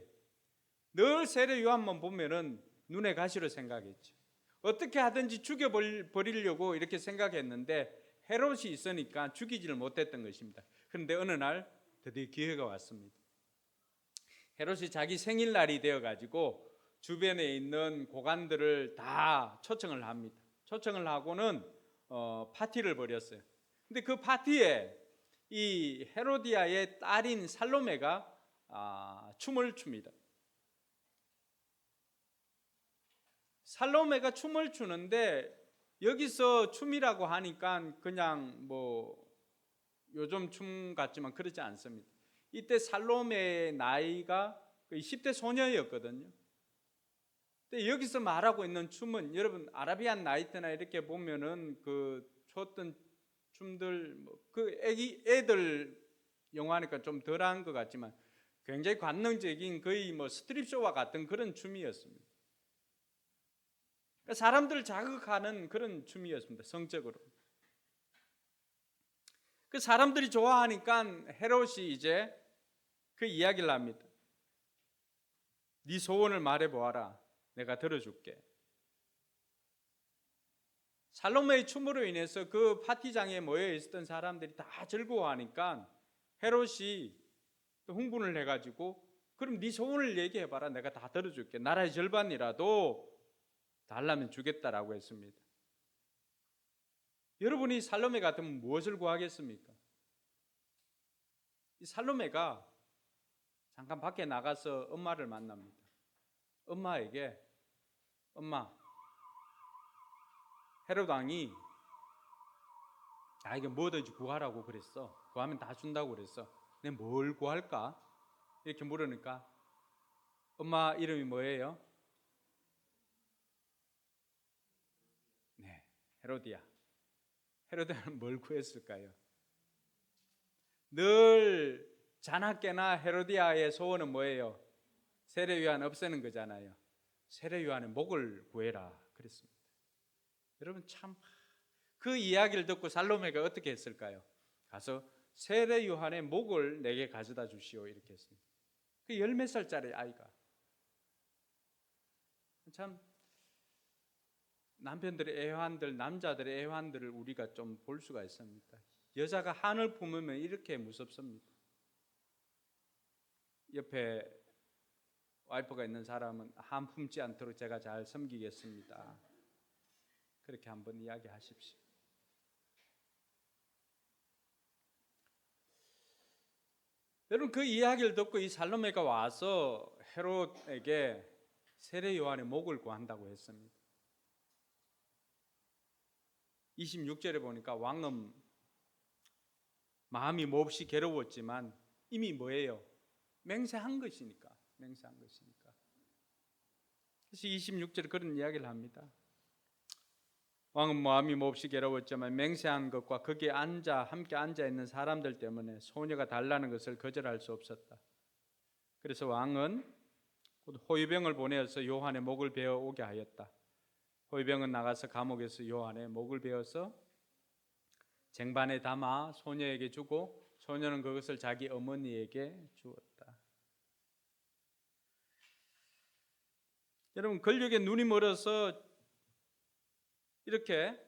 늘 세례 요한만 보면은 눈에 가시로 생각했죠. 어떻게 하든지 죽여버리려고 이렇게 생각했는데 헤롯이 있으니까 죽이지를 못했던 것입니다. 그런데 어느 날 드디어 기회가 왔습니다. 헤롯이 자기 생일날이 되어가지고 주변에 있는 고관들을 다 초청을 합니다. 초청을 하고는 파티를 벌였어요. 근데 그 파티에 이 헤로디아의 딸인 살로메가 춤을 춥니다. 살로메가 춤을 추는데 여기서 춤이라고 하니까 그냥 뭐 요즘 춤 같지만 그렇지 않습니다. 이때 살로메의 나이가 10대 소녀였거든요. 근데 여기서 말하고 있는 춤은 여러분 아라비안 나이트나 이렇게 보면은 그 췄던 춤들 그 애들 영화니까 좀 덜한 것 같지만 굉장히 관능적인 거의 뭐 스트립쇼와 같은 그런 춤이었습니다. 그러니까 사람들을 자극하는 그런 춤이었습니다. 성적으로. 그 사람들이 좋아하니까 헤롯이 이제 그 이야기를 합니다. 네 소원을 말해보아라. 내가 들어줄게. 살로메의 춤으로 인해서 그 파티장에 모여 있었던 사람들이 다 즐거워하니까 헤롯이 또 흥분을 해가지고 그럼 네 소원을 얘기해봐라. 내가 다 들어줄게. 나라의 절반이라도 달라면 주겠다라고 했습니다. 여러분이 살로메 같으면 무엇을 구하겠습니까? 이 살로메가 잠깐 밖에 나가서 엄마를 만납니다. 엄마에게 엄마 헤롯 왕이 나에게 뭐든지 구하라고 그랬어. 구하면 다 준다고 그랬어. 내가 뭘 구할까? 이렇게 물으니까 엄마 이름이 뭐예요? 네, 헤로디아. 헤로디아는 뭘 구했을까요? 늘 자나깨나 헤로디아의 소원은 뭐예요? 세례 요한 없애는 거잖아요. 세례 요한의 목을 구해라 그랬습니다. 여러분 참 그 이야기를 듣고 살로메가 어떻게 했을까요? 가서 세례 요한의 목을 내게 가져다 주시오 이렇게 했습니다. 그 10몇 살짜리 아이가 참 남편들의 애환들, 남자들의 애환들을 우리가 좀 볼 수가 있습니다. 여자가 한을 품으면 이렇게 무섭습니다. 옆에 와이프가 있는 사람은 한 품지 않도록 제가 잘 섬기겠습니다. 그렇게 한번 이야기하십시오. 여러분 그 이야기를 듣고 이 살로메가 와서 헤롯에게 세례 요한의 목을 구한다고 했습니다. 26절에 보니까 왕은 마음이 몹시 괴로웠지만 이미 뭐예요? 맹세한 것이니까. 그래서 26절에 그런 이야기를 합니다. 왕은 마음이 몹시 괴로웠지만 맹세한 것과 거기에 함께 앉아 있는 사람들 때문에 소녀가 달라는 것을 거절할 수 없었다. 그래서 왕은 곧 호위병을 보내어서 요한의 목을 베어 오게 하였다. 호위병은 나가서 감옥에서 요한의 목을 베어서 쟁반에 담아 소녀에게 주고 소년은 그것을 자기 어머니에게 주었다. 여러분, 권력에 눈이 멀어서 이렇게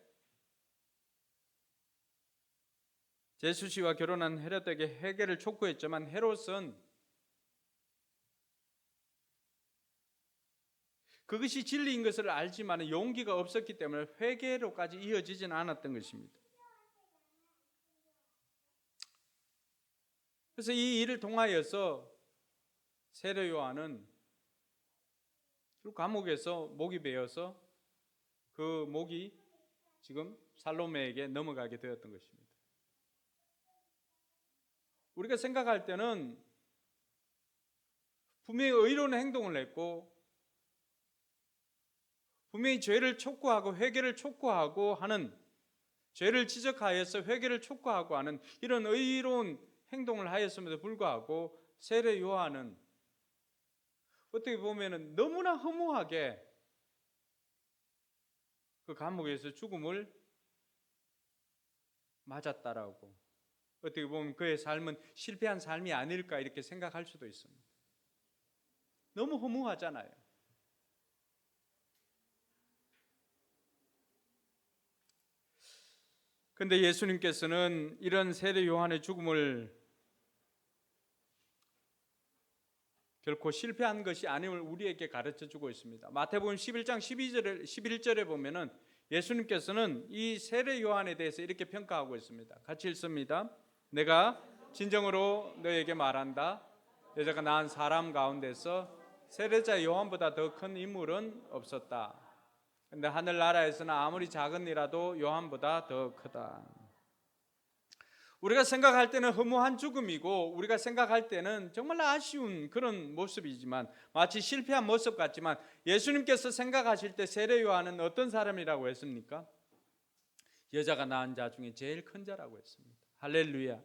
제수씨와 결혼한 헤롯에게 회개를 촉구했지만 헤롯은 그것이 진리인 것을 알지만 용기가 없었기 때문에 회개로까지 이어지지는 않았던 것입니다. 그래서 이 일을 통하여서 세례 요한은 감옥에서 목이 베어서 그 목이 지금 살로메에게 넘어가게 되었던 것입니다. 우리가 생각할 때는 분명히 의로운 행동을 했고 분명히 죄를 촉구하고 회개를 촉구하고 하는, 죄를 지적하여서 회개를 촉구하고 하는 이런 의로운 행동을 하였음에도 불구하고 세례 요한은 어떻게 보면 너무나 허무하게 그 감옥에서 죽음을 맞았다라고, 어떻게 보면 그의 삶은 실패한 삶이 아닐까 이렇게 생각할 수도 있습니다. 너무 허무하잖아요. 그런데 예수님께서는 이런 세례 요한의 죽음을 결코 실패한 것이 아님을 우리에게 가르쳐 주고 있습니다. 마태복음 11장 11절에 보면은 예수님께서는 이 세례 요한에 대해서 이렇게 평가하고 있습니다. 같이 읽습니다. 내가 진정으로 너에게 말한다. 여자가 낳은 사람 가운데서 세례자 요한보다 더 큰 인물은 없었다. 근데 하늘나라에서는 아무리 작은 이라도 요한보다 더 크다. 우리가 생각할 때는 허무한 죽음이고 우리가 생각할 때는 정말 아쉬운 그런 모습이지만, 마치 실패한 모습 같지만, 예수님께서 생각하실 때 세례 요한은 어떤 사람이라고 했습니까? 여자가 낳은 자 중에 제일 큰 자라고 했습니다. 할렐루야.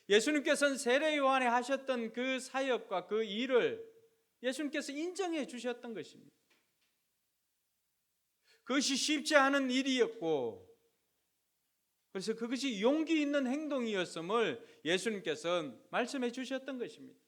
예수님께서는 세례 요한이 하셨던 그 사역과 그 일을 예수님께서 인정해 주셨던 것입니다. 그것이 쉽지 않은 일이었고, 그래서 그것이 용기 있는 행동이었음을 예수님께서는 말씀해 주셨던 것입니다.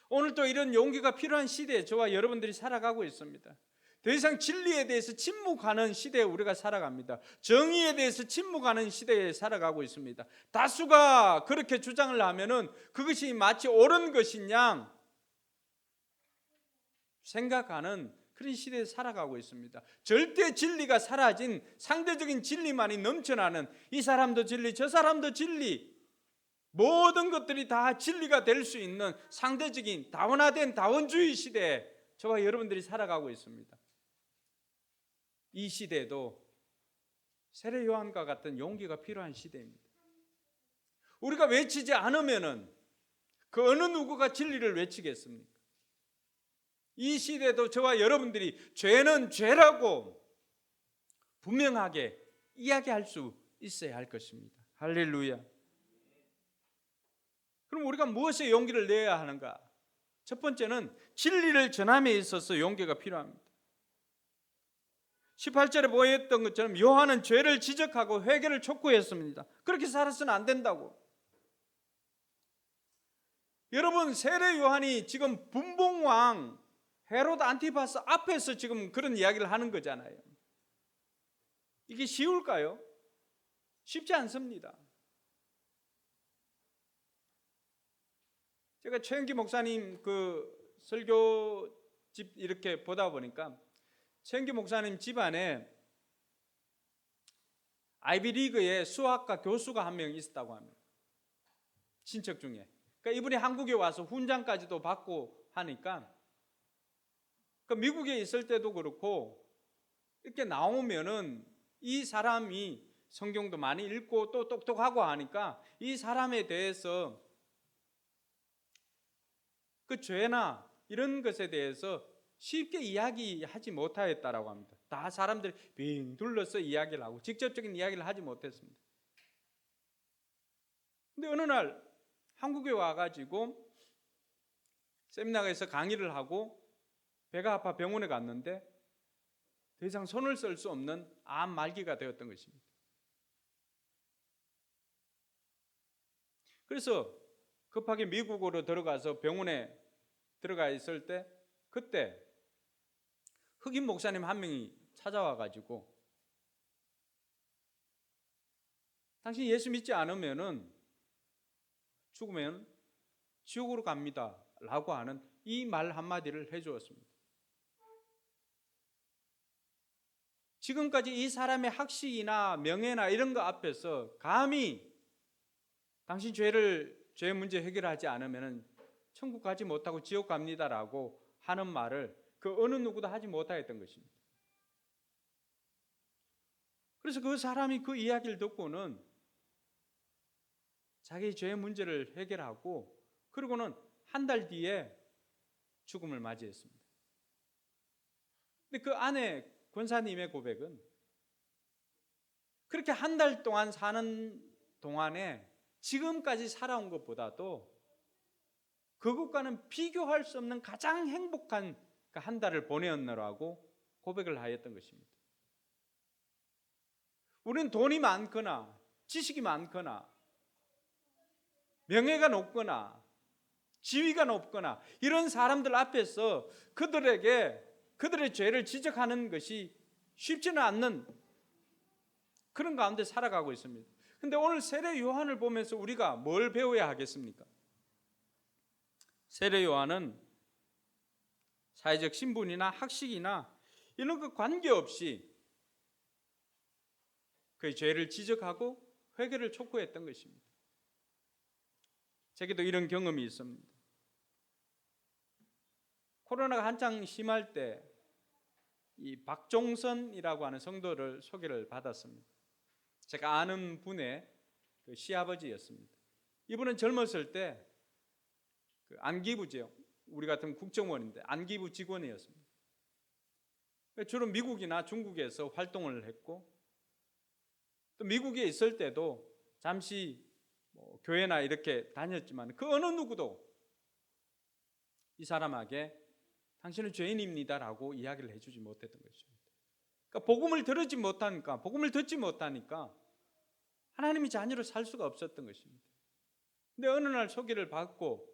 오늘도 이런 용기가 필요한 시대에 저와 여러분들이 살아가고 있습니다. 더 이상 진리에 대해서 침묵하는 시대에 우리가 살아갑니다. 정의에 대해서 침묵하는 시대에 살아가고 있습니다. 다수가 그렇게 주장을 하면은 그것이 마치 옳은 것인 양 생각하는 그런 시대에 살아가고 있습니다. 절대 진리가 사라진 상대적인 진리만이 넘쳐나는, 이 사람도 진리, 저 사람도 진리, 모든 것들이 다 진리가 될 수 있는 상대적인 다원화된 다원주의 시대에 저와 여러분들이 살아가고 있습니다. 이 시대도 세례 요한과 같은 용기가 필요한 시대입니다. 우리가 외치지 않으면은 그 어느 누구가 진리를 외치겠습니까? 이 시대도 저와 여러분들이 죄는 죄라고 분명하게 이야기할 수 있어야 할 것입니다. 할렐루야. 그럼 우리가 무엇에 용기를 내야 하는가? 첫 번째는 진리를 전함에 있어서 용기가 필요합니다. 18절에 보였던 것처럼 요한은 죄를 지적하고 회개를 촉구했습니다. 그렇게 살아서는 안 된다고. 여러분, 세례 요한이 지금 분봉왕 헤롯 안티파스 앞에서 지금 그런 이야기를 하는 거잖아요. 이게 쉬울까요? 쉽지 않습니다. 제가 최영기 목사님 그 설교집 이렇게 보다 보니까 최영기 목사님 집안에 아이비리그의 수학과 교수가 한 명 있었다고 합니다. 친척 중에. 그러니까 이분이 한국에 와서 훈장까지도 받고 하니까, 그러니까 미국에 있을 때도 그렇고 이렇게 나오면은 이 사람이 성경도 많이 읽고 또 똑똑하고 하니까 이 사람에 대해서 그 죄나 이런 것에 대해서 쉽게 이야기하지 못하였다라고 합니다. 다 사람들이 빙 둘러서 이야기를 하고 직접적인 이야기를 하지 못했습니다. 근데 어느 날 한국에 와가지고 세미나에서 강의를 하고 배가 아파 병원에 갔는데 더 이상 손을 쓸 수 없는 암 말기가 되었던 것입니다. 그래서 급하게 미국으로 들어가서 병원에 들어가 있을 때 그때 흑인 목사님 한 명이 찾아와 가지고 당신 예수 믿지 않으면은 죽으면 지옥으로 갑니다 라고 하는 이 말 한마디를 해주었습니다. 지금까지 이 사람의 학식이나 명예나 이런 거 앞에서 감히 당신 죄 문제 해결하지 않으면 천국 가지 못하고 지옥 갑니다라고 하는 말을 그 어느 누구도 하지 못하였던 것입니다. 그래서 그 사람이 그 이야기를 듣고는 자기 죄 문제를 해결하고 그리고는 한 달 뒤에 죽음을 맞이했습니다. 근데 그 아내 권사님의 고백은 그렇게 한 달 동안 사는 동안에 지금까지 살아온 것보다도 그것과는 비교할 수 없는 가장 행복한 한 달을 보내었노라고 고백을 하였던 것입니다. 우리는 돈이 많거나 지식이 많거나 명예가 높거나 지위가 높거나 이런 사람들 앞에서 그들의 죄를 지적하는 것이 쉽지는 않는 그런 가운데 살아가고 있습니다. 근데 오늘 세례 요한을 보면서 우리가 뭘 배워야 하겠습니까? 세례 요한은 사회적 신분이나 학식이나 이런 것 관계없이 그의 죄를 지적하고 회개를 촉구했던 것입니다. 제게도 이런 경험이 있습니다. 코로나가 한창 심할 때 이 박종선이라고 하는 성도를 소개를 받았습니다. 제가 아는 분의 그 시아버지였습니다. 이분은 젊었을 때 그 안기부죠. 우리 같은 국정원인데 안기부 직원이었습니다. 주로 미국이나 중국에서 활동을 했고 또 미국에 있을 때도 잠시 교회나 이렇게 다녔지만 그 어느 누구도 이 사람에게 당신은 죄인입니다라고 이야기를 해주지 못했던 것입니다. 그러니까 복음을 듣지 못하니까 하나님의 자녀로 살 수가 없었던 것입니다. 근데 어느 날 소개를 받고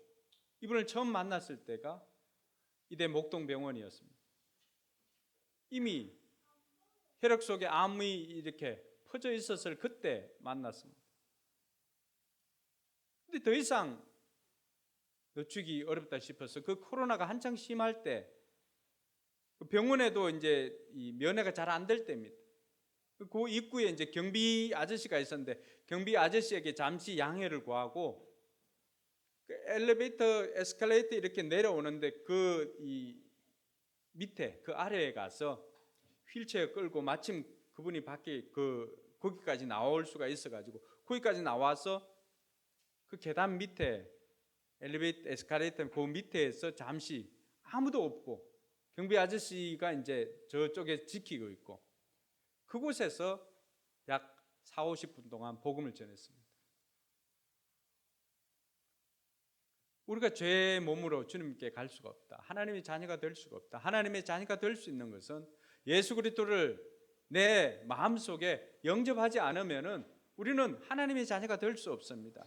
이분을 처음 만났을 때가 이대 목동병원이었습니다. 이미 혈액 속에 암이 이렇게 퍼져 있었을 그때 만났습니다. 근데 더 이상 늦추기 어렵다 싶어서 그 코로나가 한창 심할 때 병원에도 이제 이 면회가 잘 안 될 때입니다. 그 입구에 이제 경비 아저씨가 있었는데 경비 아저씨에게 잠시 양해를 구하고 그 엘리베이터, 에스컬레이터 이렇게 내려오는데 이 밑에 그 아래에 가서 휠체어 끌고 마침 그분이 밖에 거기까지 나올 수가 있어가지고 거기까지 나와서 그 계단 밑에 엘리베이터, 에스컬레이터 그 밑에서 잠시 아무도 없고 경비 아저씨가 이제 저쪽에 지키고 있고 그곳에서 약 40-50분 동안 복음을 전했습니다. 우리가 죄의 몸으로 주님께 갈 수가 없다. 하나님의 자녀가 될 수가 없다. 하나님의 자녀가 될 수 있는 것은 예수 그리스도를 내 마음속에 영접하지 않으면은 우리는 하나님의 자녀가 될 수 없습니다.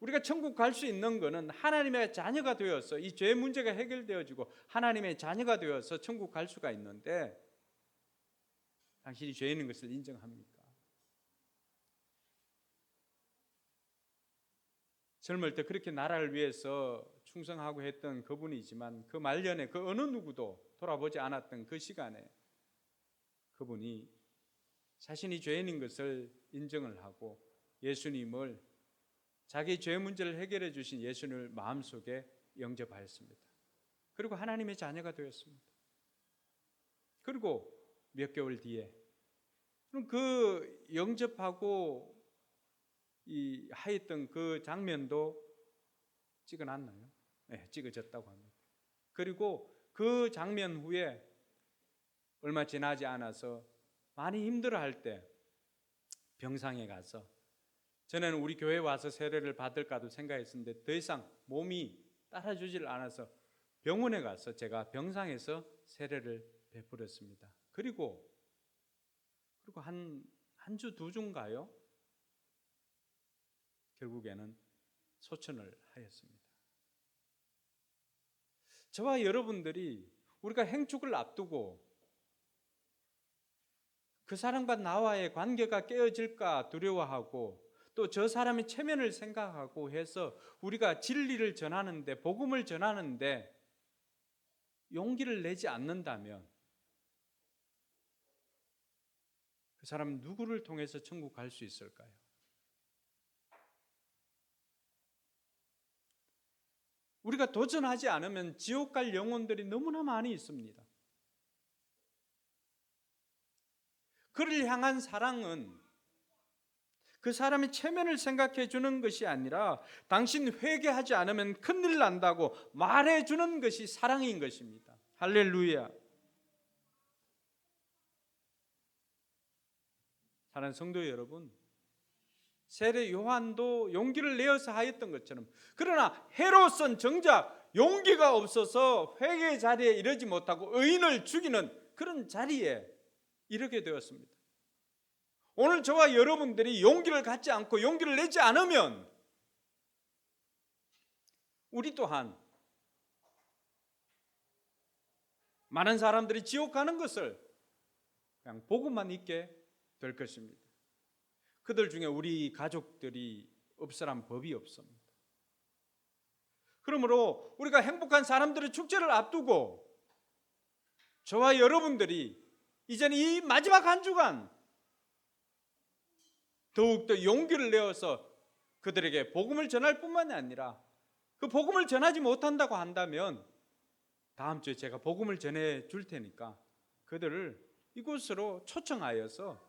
우리가 천국 갈 수 있는 것은 하나님의 자녀가 되어서 이 죄 문제가 해결되어지고 하나님의 자녀가 되어서 천국 갈 수가 있는데 당신이 죄인인 것을 인정합니까? 젊을 때 그렇게 나라를 위해서 충성하고 했던 그분이지만 그 말년에 그 어느 누구도 돌아보지 않았던 그 시간에 그분이 자신이 죄인인 것을 인정을 하고 예수님을 자기 죄 문제를 해결해 주신 예수님을 마음속에 영접하였습니다. 그리고 하나님의 자녀가 되었습니다. 그리고 몇 개월 뒤에 그 영접하고 하였던 그 장면도 찍어놨나요? 네, 찍어졌다고 합니다. 그리고 그 장면 후에 얼마 지나지 않아서 많이 힘들어할 때 병상에 가서 전에는 우리 교회에 와서 세례를 받을까도 생각했었는데 더 이상 몸이 따라주질 않아서 병원에 가서 제가 병상에서 세례를 베풀었습니다. 그리고 그리고 한 주, 두 주인가요? 결국에는 소천을 하였습니다. 저와 여러분들이 우리가 행축을 앞두고 그 사람과 나와의 관계가 깨어질까 두려워하고 또 저 사람의 체면을 생각하고 해서 우리가 진리를 전하는데, 복음을 전하는데 용기를 내지 않는다면 그 사람은 누구를 통해서 천국 갈 수 있을까요? 우리가 도전하지 않으면 지옥 갈 영혼들이 너무나 많이 있습니다. 그를 향한 사랑은 그 사람의 체면을 생각해 주는 것이 아니라 당신 회개하지 않으면 큰일 난다고 말해 주는 것이 사랑인 것입니다. 할렐루야. 사랑하는 성도 여러분, 세례 요한도 용기를 내어서 하였던 것처럼, 그러나 헤롯은 정작 용기가 없어서 회개의 자리에 이르지 못하고 의인을 죽이는 그런 자리에 이르게 되었습니다. 오늘 저와 여러분들이 용기를 갖지 않고 용기를 내지 않으면 우리 또한 많은 사람들이 지옥 가는 것을 그냥 보고만 있게 될 것입니다. 그들 중에 우리 가족들이 없으란 법이 없습니다. 그러므로 우리가 행복한 사람들의 축제를 앞두고 저와 여러분들이 이제는 이 마지막 한 주간 더욱더 용기를 내어서 그들에게 복음을 전할 뿐만이 아니라 그 복음을 전하지 못한다고 한다면 다음 주에 제가 복음을 전해 줄 테니까 그들을 이곳으로 초청하여서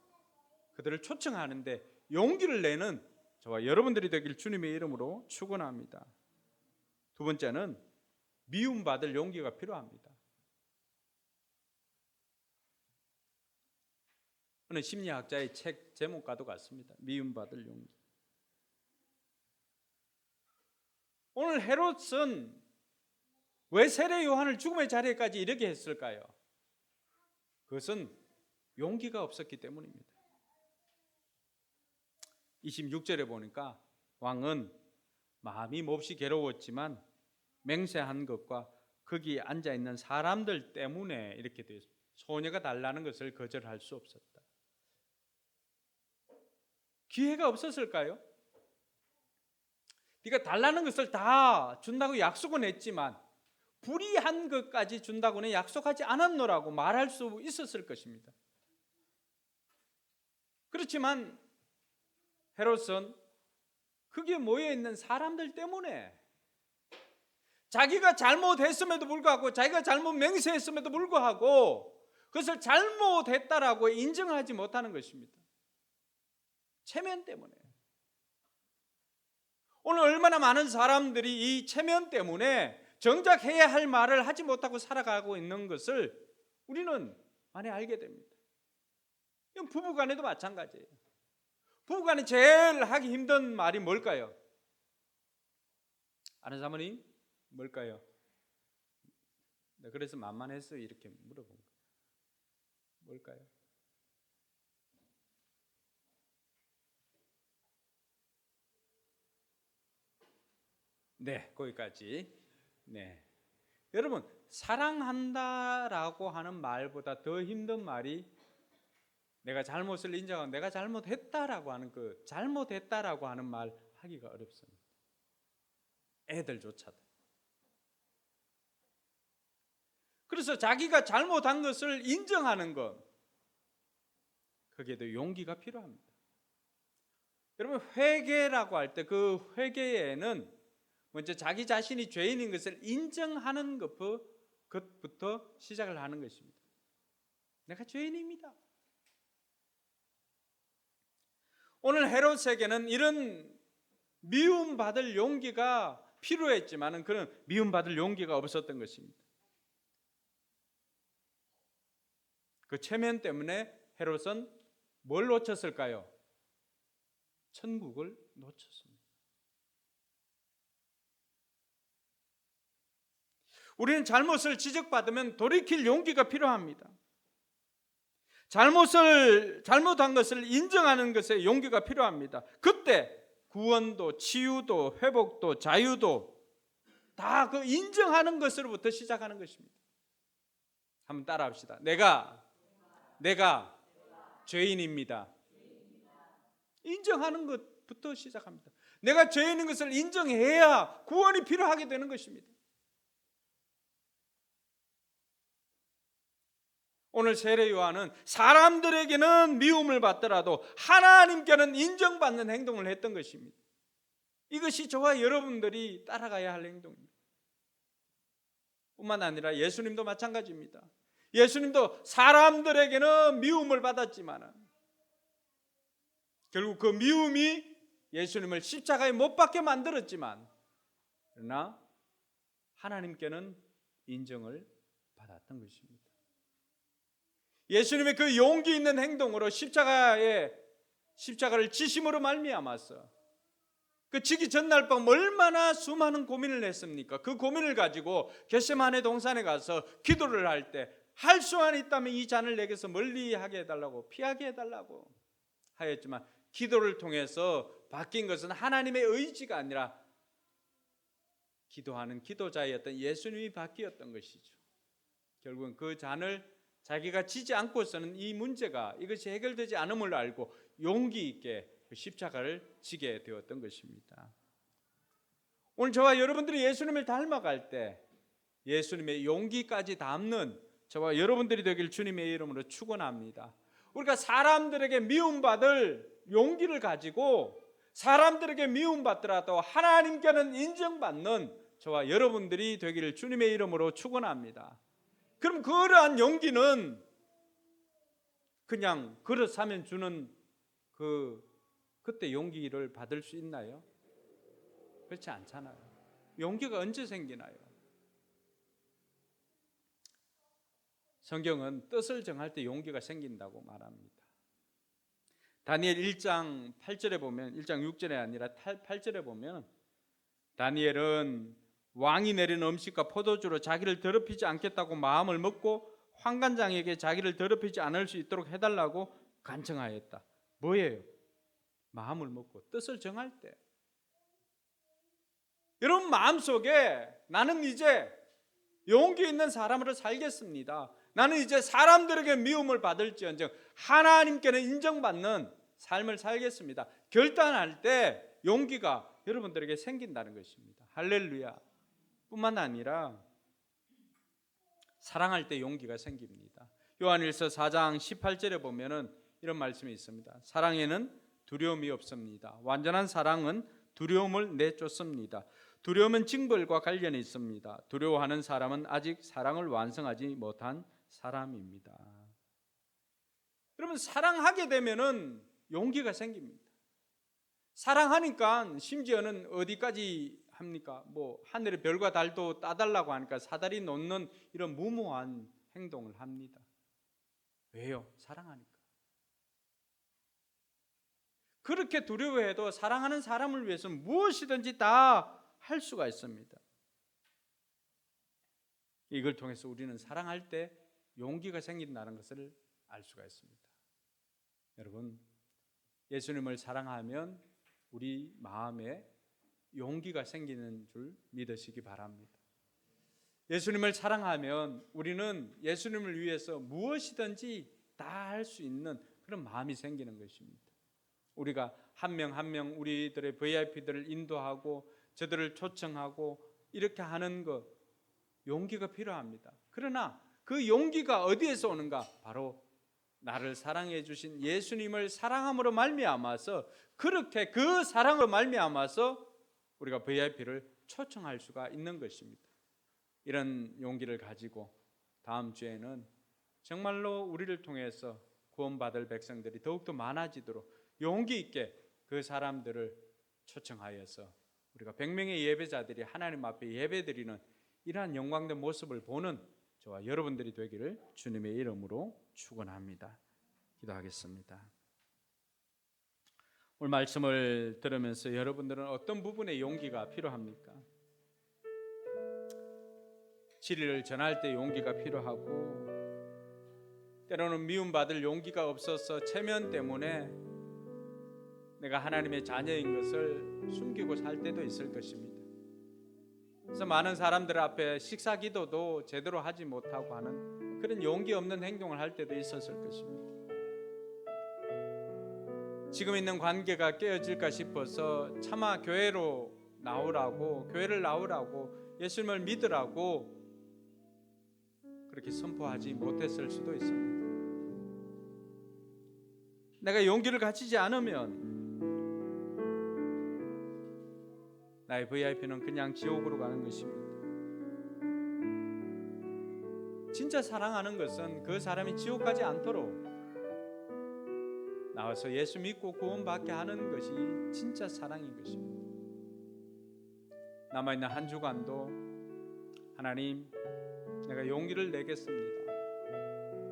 그들을 초청하는데 용기를 내는 저와 여러분들이 되길 주님의 이름으로 축원합니다. 두 번째는 미움받을 용기가 필요합니다. 어느 심리학자의 책 제목과도 같습니다. 미움받을 용기. 오늘 헤롯은 왜 세례 요한을 죽음의 자리에까지 이르게 했을까요? 그것은 용기가 없었기 때문입니다. 26절에 보니까 왕은 마음이 몹시 괴로웠지만 맹세한 것과 거기 앉아있는 사람들 때문에 이렇게 되어 있습니다. 소녀가 달라는 것을 거절할 수 없었다. 기회가 없었을까요? 네가 달라는 것을 다 준다고 약속은 했지만 불이한 것까지 준다고는 약속하지 않았노라고 말할 수 있었을 것입니다. 그렇지만 헤롯은 거기에 모여있는 사람들 때문에 자기가 잘못했음에도 불구하고 자기가 잘못 맹세했음에도 불구하고 그것을 잘못했다라고 인정하지 못하는 것입니다. 체면 때문에. 오늘 얼마나 많은 사람들이 이 체면 때문에 정작 해야 할 말을 하지 못하고 살아가고 있는 것을 우리는 많이 알게 됩니다. 이건 부부간에도 마찬가지예요. 부부간에 제일 하기 힘든 말이 뭘까요? 아는 사모님? 뭘까요? 네, 그래서 만만해서 이렇게 물어본 거예요. 뭘까요? 네, 거기까지. 네. 여러분, 사랑한다라고 하는 말보다 더 힘든 말이 내가 잘못을 인정하고 내가 잘못했다라고 하는 그 잘못했다라고 하는 말 하기가 어렵습니다. 애들조차도. 그래서 자기가 잘못한 것을 인정하는 것, 거기에도 용기가 필요합니다. 여러분, 회개라고 할 때 그 회개에는 먼저 자기 자신이 죄인인 것을 인정하는 것부터 시작을 하는 것입니다. 내가 죄인입니다. 오늘 헤롯에게는 이런 미움받을 용기가 필요했지만 그는 미움받을 용기가 없었던 것입니다. 그 체면 때문에 헤롯은 뭘 놓쳤을까요? 천국을 놓쳤습니다. 우리는 잘못을 지적받으면 돌이킬 용기가 필요합니다. 잘못한 것을 인정하는 것에 용기가 필요합니다. 그때 구원도, 치유도, 회복도, 자유도 다 그 인정하는 것으로부터 시작하는 것입니다. 한번 따라합시다. 내가 죄인입니다. 인정하는 것부터 시작합니다. 내가 죄인인 것을 인정해야 구원이 필요하게 되는 것입니다. 오늘 세례 요한은 사람들에게는 미움을 받더라도 하나님께는 인정받는 행동을 했던 것입니다. 이것이 저와 여러분들이 따라가야 할 행동입니다. 뿐만 아니라 예수님도 마찬가지입니다. 예수님도 사람들에게는 미움을 받았지만 결국 그 미움이 예수님을 십자가에 못 박게 만들었지만 그러나 하나님께는 인정을 받았던 것입니다. 예수님의 그 용기 있는 행동으로 십자가를 지심으로 말미암아서 그 지기 전날 밤 얼마나 수많은 고민을 했습니까? 그 고민을 가지고 겟세마네 동산에 가서 기도를 할 때 할 수만 있다면 이 잔을 내게서 멀리하게 해달라고, 피하게 해달라고 하였지만 기도를 통해서 바뀐 것은 하나님의 의지가 아니라 기도하는 기도자였던 예수님이 바뀌었던 것이죠. 결국은 그 잔을 자기가 지지 않고서는 이 문제가 이것이 해결되지 않음을 알고 용기 있게 그 십자가를 지게 되었던 것입니다. 오늘 저와 여러분들이 예수님을 닮아갈 때 예수님의 용기까지 담는 저와 여러분들이 되길 주님의 이름으로 축원합니다. 우리가 사람들에게 미움받을 용기를 가지고 사람들에게 미움받더라도 하나님께는 인정받는 저와 여러분들이 되기를 주님의 이름으로 축원합니다. 그럼 그러한 용기는 그냥 그릇 사면 주는 그때 용기를 받을 수 있나요? 그렇지 않잖아요. 용기가 언제 생기나요? 성경은 뜻을 정할 때 용기가 생긴다고 말합니다. 다니엘 1장 8절에 보면 1장 6절에 아니라 8절에 보면 다니엘은 왕이 내린 음식과 포도주로 자기를 더럽히지 않겠다고 마음을 먹고 환관장에게 자기를 더럽히지 않을 수 있도록 해달라고 간청하였다. 뭐예요? 마음을 먹고 뜻을 정할 때 여러분 마음속에 나는 이제 용기 있는 사람으로 살겠습니다. 나는 이제 사람들에게 미움을 받을지언정 하나님께는 인정받는 삶을 살겠습니다. 결단할 때 용기가 여러분들에게 생긴다는 것입니다. 할렐루야. 뿐만 아니라 사랑할 때 용기가 생깁니다. 요한일서 4장 18절에 보면은 이런 말씀이 있습니다. 사랑에는 두려움이 없습니다. 완전한 사랑은 두려움을 내쫓습니다. 두려움은 징벌과 관련이 있습니다. 두려워하는 사람은 아직 사랑을 완성하지 못한 사람입니다. 여러분 사랑하게 되면은 용기가 생깁니다. 사랑하니까 심지어는 어디까지 합니까? 뭐 하늘의 별과 달도 따달라고 하니까 사다리 놓는 이런 무모한 행동을 합니다. 왜요? 사랑하니까. 그렇게 두려워해도 사랑하는 사람을 위해서는 무엇이든지 다 할 수가 있습니다. 이걸 통해서 우리는 사랑할 때 용기가 생긴다는 것을 알 수가 있습니다. 여러분, 예수님을 사랑하면 우리 마음에 용기가 생기는 줄 믿으시기 바랍니다. 예수님을 사랑하면 우리는 예수님을 위해서 무엇이든지 다 할 수 있는 그런 마음이 생기는 것입니다. 우리가 한 명 한 명 우리들의 VIP들을 인도하고 저들을 초청하고 이렇게 하는 것 용기가 필요합니다. 그러나 그 용기가 어디에서 오는가? 바로 나를 사랑해 주신 예수님을 사랑함으로 말미암아서 그렇게 그 사랑으로 말미암아서 우리가 VIP를 초청할 수가 있는 것입니다. 이런 용기를 가지고 다음 주에는 정말로 우리를 통해서 구원받을 백성들이 더욱더 많아지도록 용기 있게 그 사람들을 초청하여서 우리가 100명의 예배자들이 하나님 앞에 예배드리는 이러한 영광된 모습을 보는 저와 여러분들이 되기를 주님의 이름으로 축원합니다. 기도하겠습니다. 오늘 말씀을 들으면서 여러분들은 어떤 부분에 용기가 필요합니까? 진리를 전할 때 용기가 필요하고 때로는 미움받을 용기가 없어서 체면 때문에 내가 하나님의 자녀인 것을 숨기고 살 때도 있을 것입니다. 그래서 많은 사람들 앞에 식사 기도도 제대로 하지 못하고 하는 그런 용기 없는 행동을 할 때도 있었을 것입니다. 지금 있는 관계가 깨어질까 싶어서 차마 교회를 나오라고 예수님을 믿으라고 그렇게 선포하지 못했을 수도 있습니다. 내가 용기를 갖추지 않으면 나의 VIP는 그냥 지옥으로 가는 것입니다. 진짜 사랑하는 것은 그 사람이 지옥 가지 않도록 나와서 예수 믿고 구원받게 하는 것이 진짜 사랑인 것입니다. 남아있는 한 주간도 하나님, 내가 용기를 내겠습니다.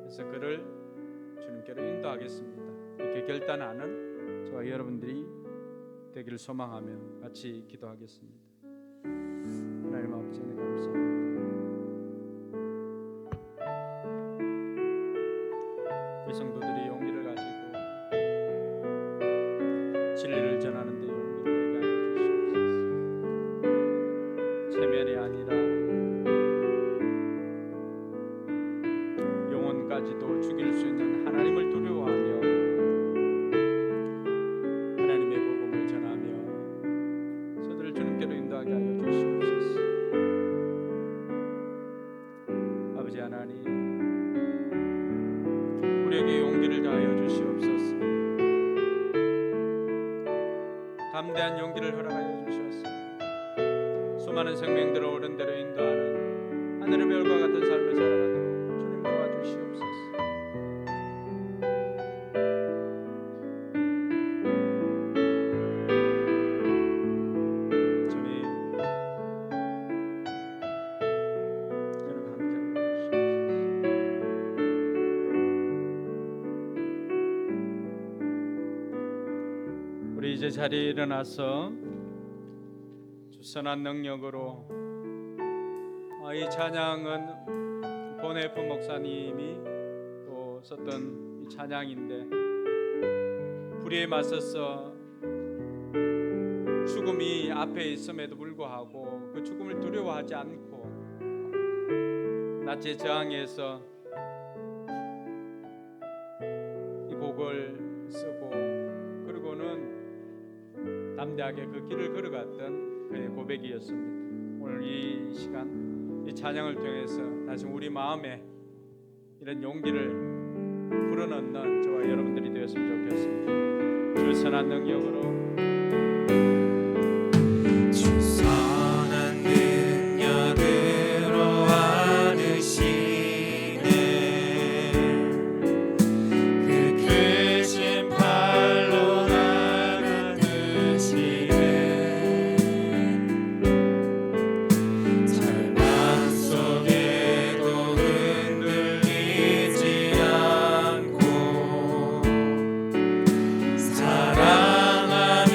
그래서 그를 주님께로 인도하겠습니다. 이렇게 결단하는 저와 여러분들이 되기를 소망하며 같이 기도하겠습니다. 하나님 아버지 은혜 감사합니다. 이 성도들이 용기를 가지고 진리를 전하는 데 용기를 내게 하여 주시옵소서. 체면이 아니라 영혼까지도 죽일 수 있는 하나님을 두려워하며 하나님의 복음을 전하며 저들을 주님께로 인도하게 하여 주시옵소서. 아버지 하나님, 우리에게 용기를 다하여 주시옵소서. 담대한 용기를 허락하여 주시옵소서. 수많은 생명들을 옳은 대로 인도하는 하늘의 별과 같은 삶을 살아가도록 주님 도와주시옵소서. 주님, 여러분 함께하여 주시옵소서. 우리 이제 자리에 일어나서 주 선한 능력으로 이 찬양은 본에프 목사님이 또 썼던 이 찬양인데, 불의에 맞서서 죽음이 앞에 있음에도 불구하고 그 죽음을 두려워하지 않고 낯에 저항해서 이 곡을 쓰고 그리고는 담대하게 그 길을 걸어갔던 그의 고백이었습니다. 오늘 이 시간 이 찬양을 통해서 다시 우리 마음에 이런 용기를 불어넣는 저와 여러분들이 되었으면 좋겠습니다. 주 선한 능력으로 주 선한 능력으로 안으시네 그 크신 팔로 날 안으시네 절망 속에도 흔들리지 않고 사랑하는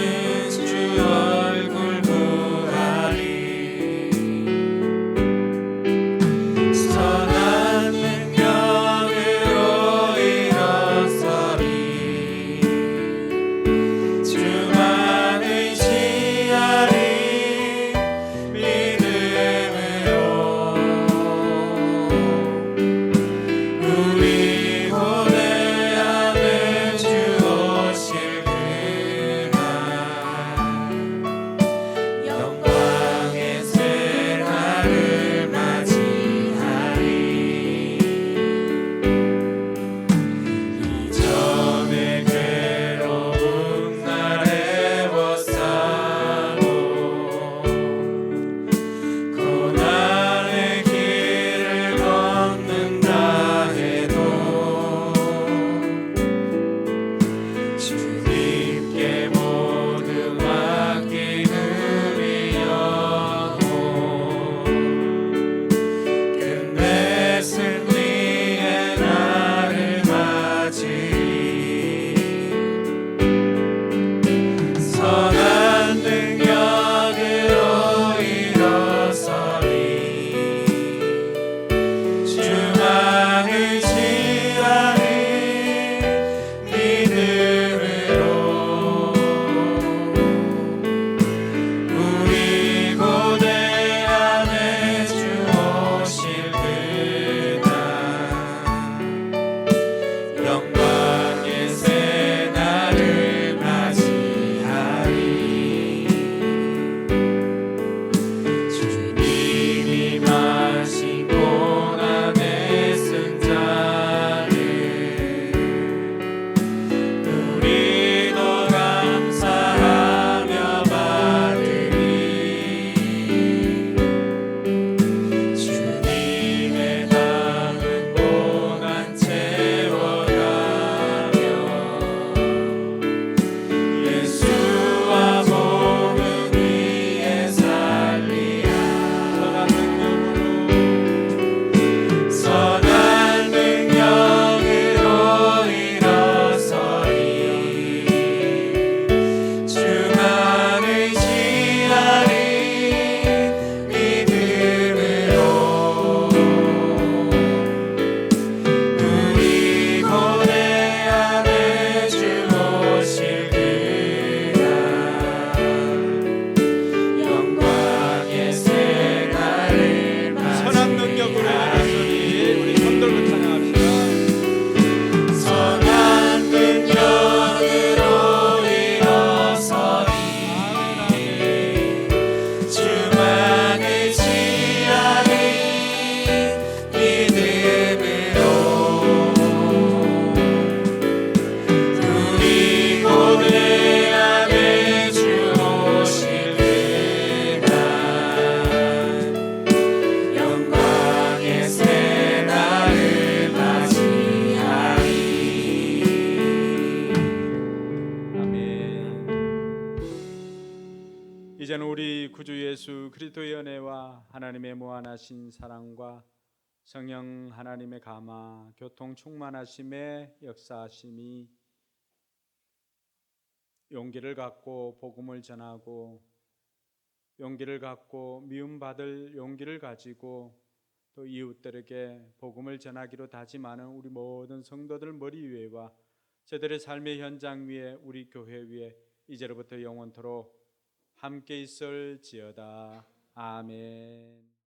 이제는 우리 구주 예수 그리스도의 은혜와 하나님의 무한하신 사랑과 성령 하나님의 감화 교통 충만하심의 역사하심이 용기를 갖고 복음을 전하고 용기를 갖고 미움받을 용기를 가지고 또 이웃들에게 복음을 전하기로 다짐하는 우리 모든 성도들 머리 위에와 저들의 삶의 현장 위에 우리 교회 위에 이제로부터 영원토록 함께 있을지어다. 아멘.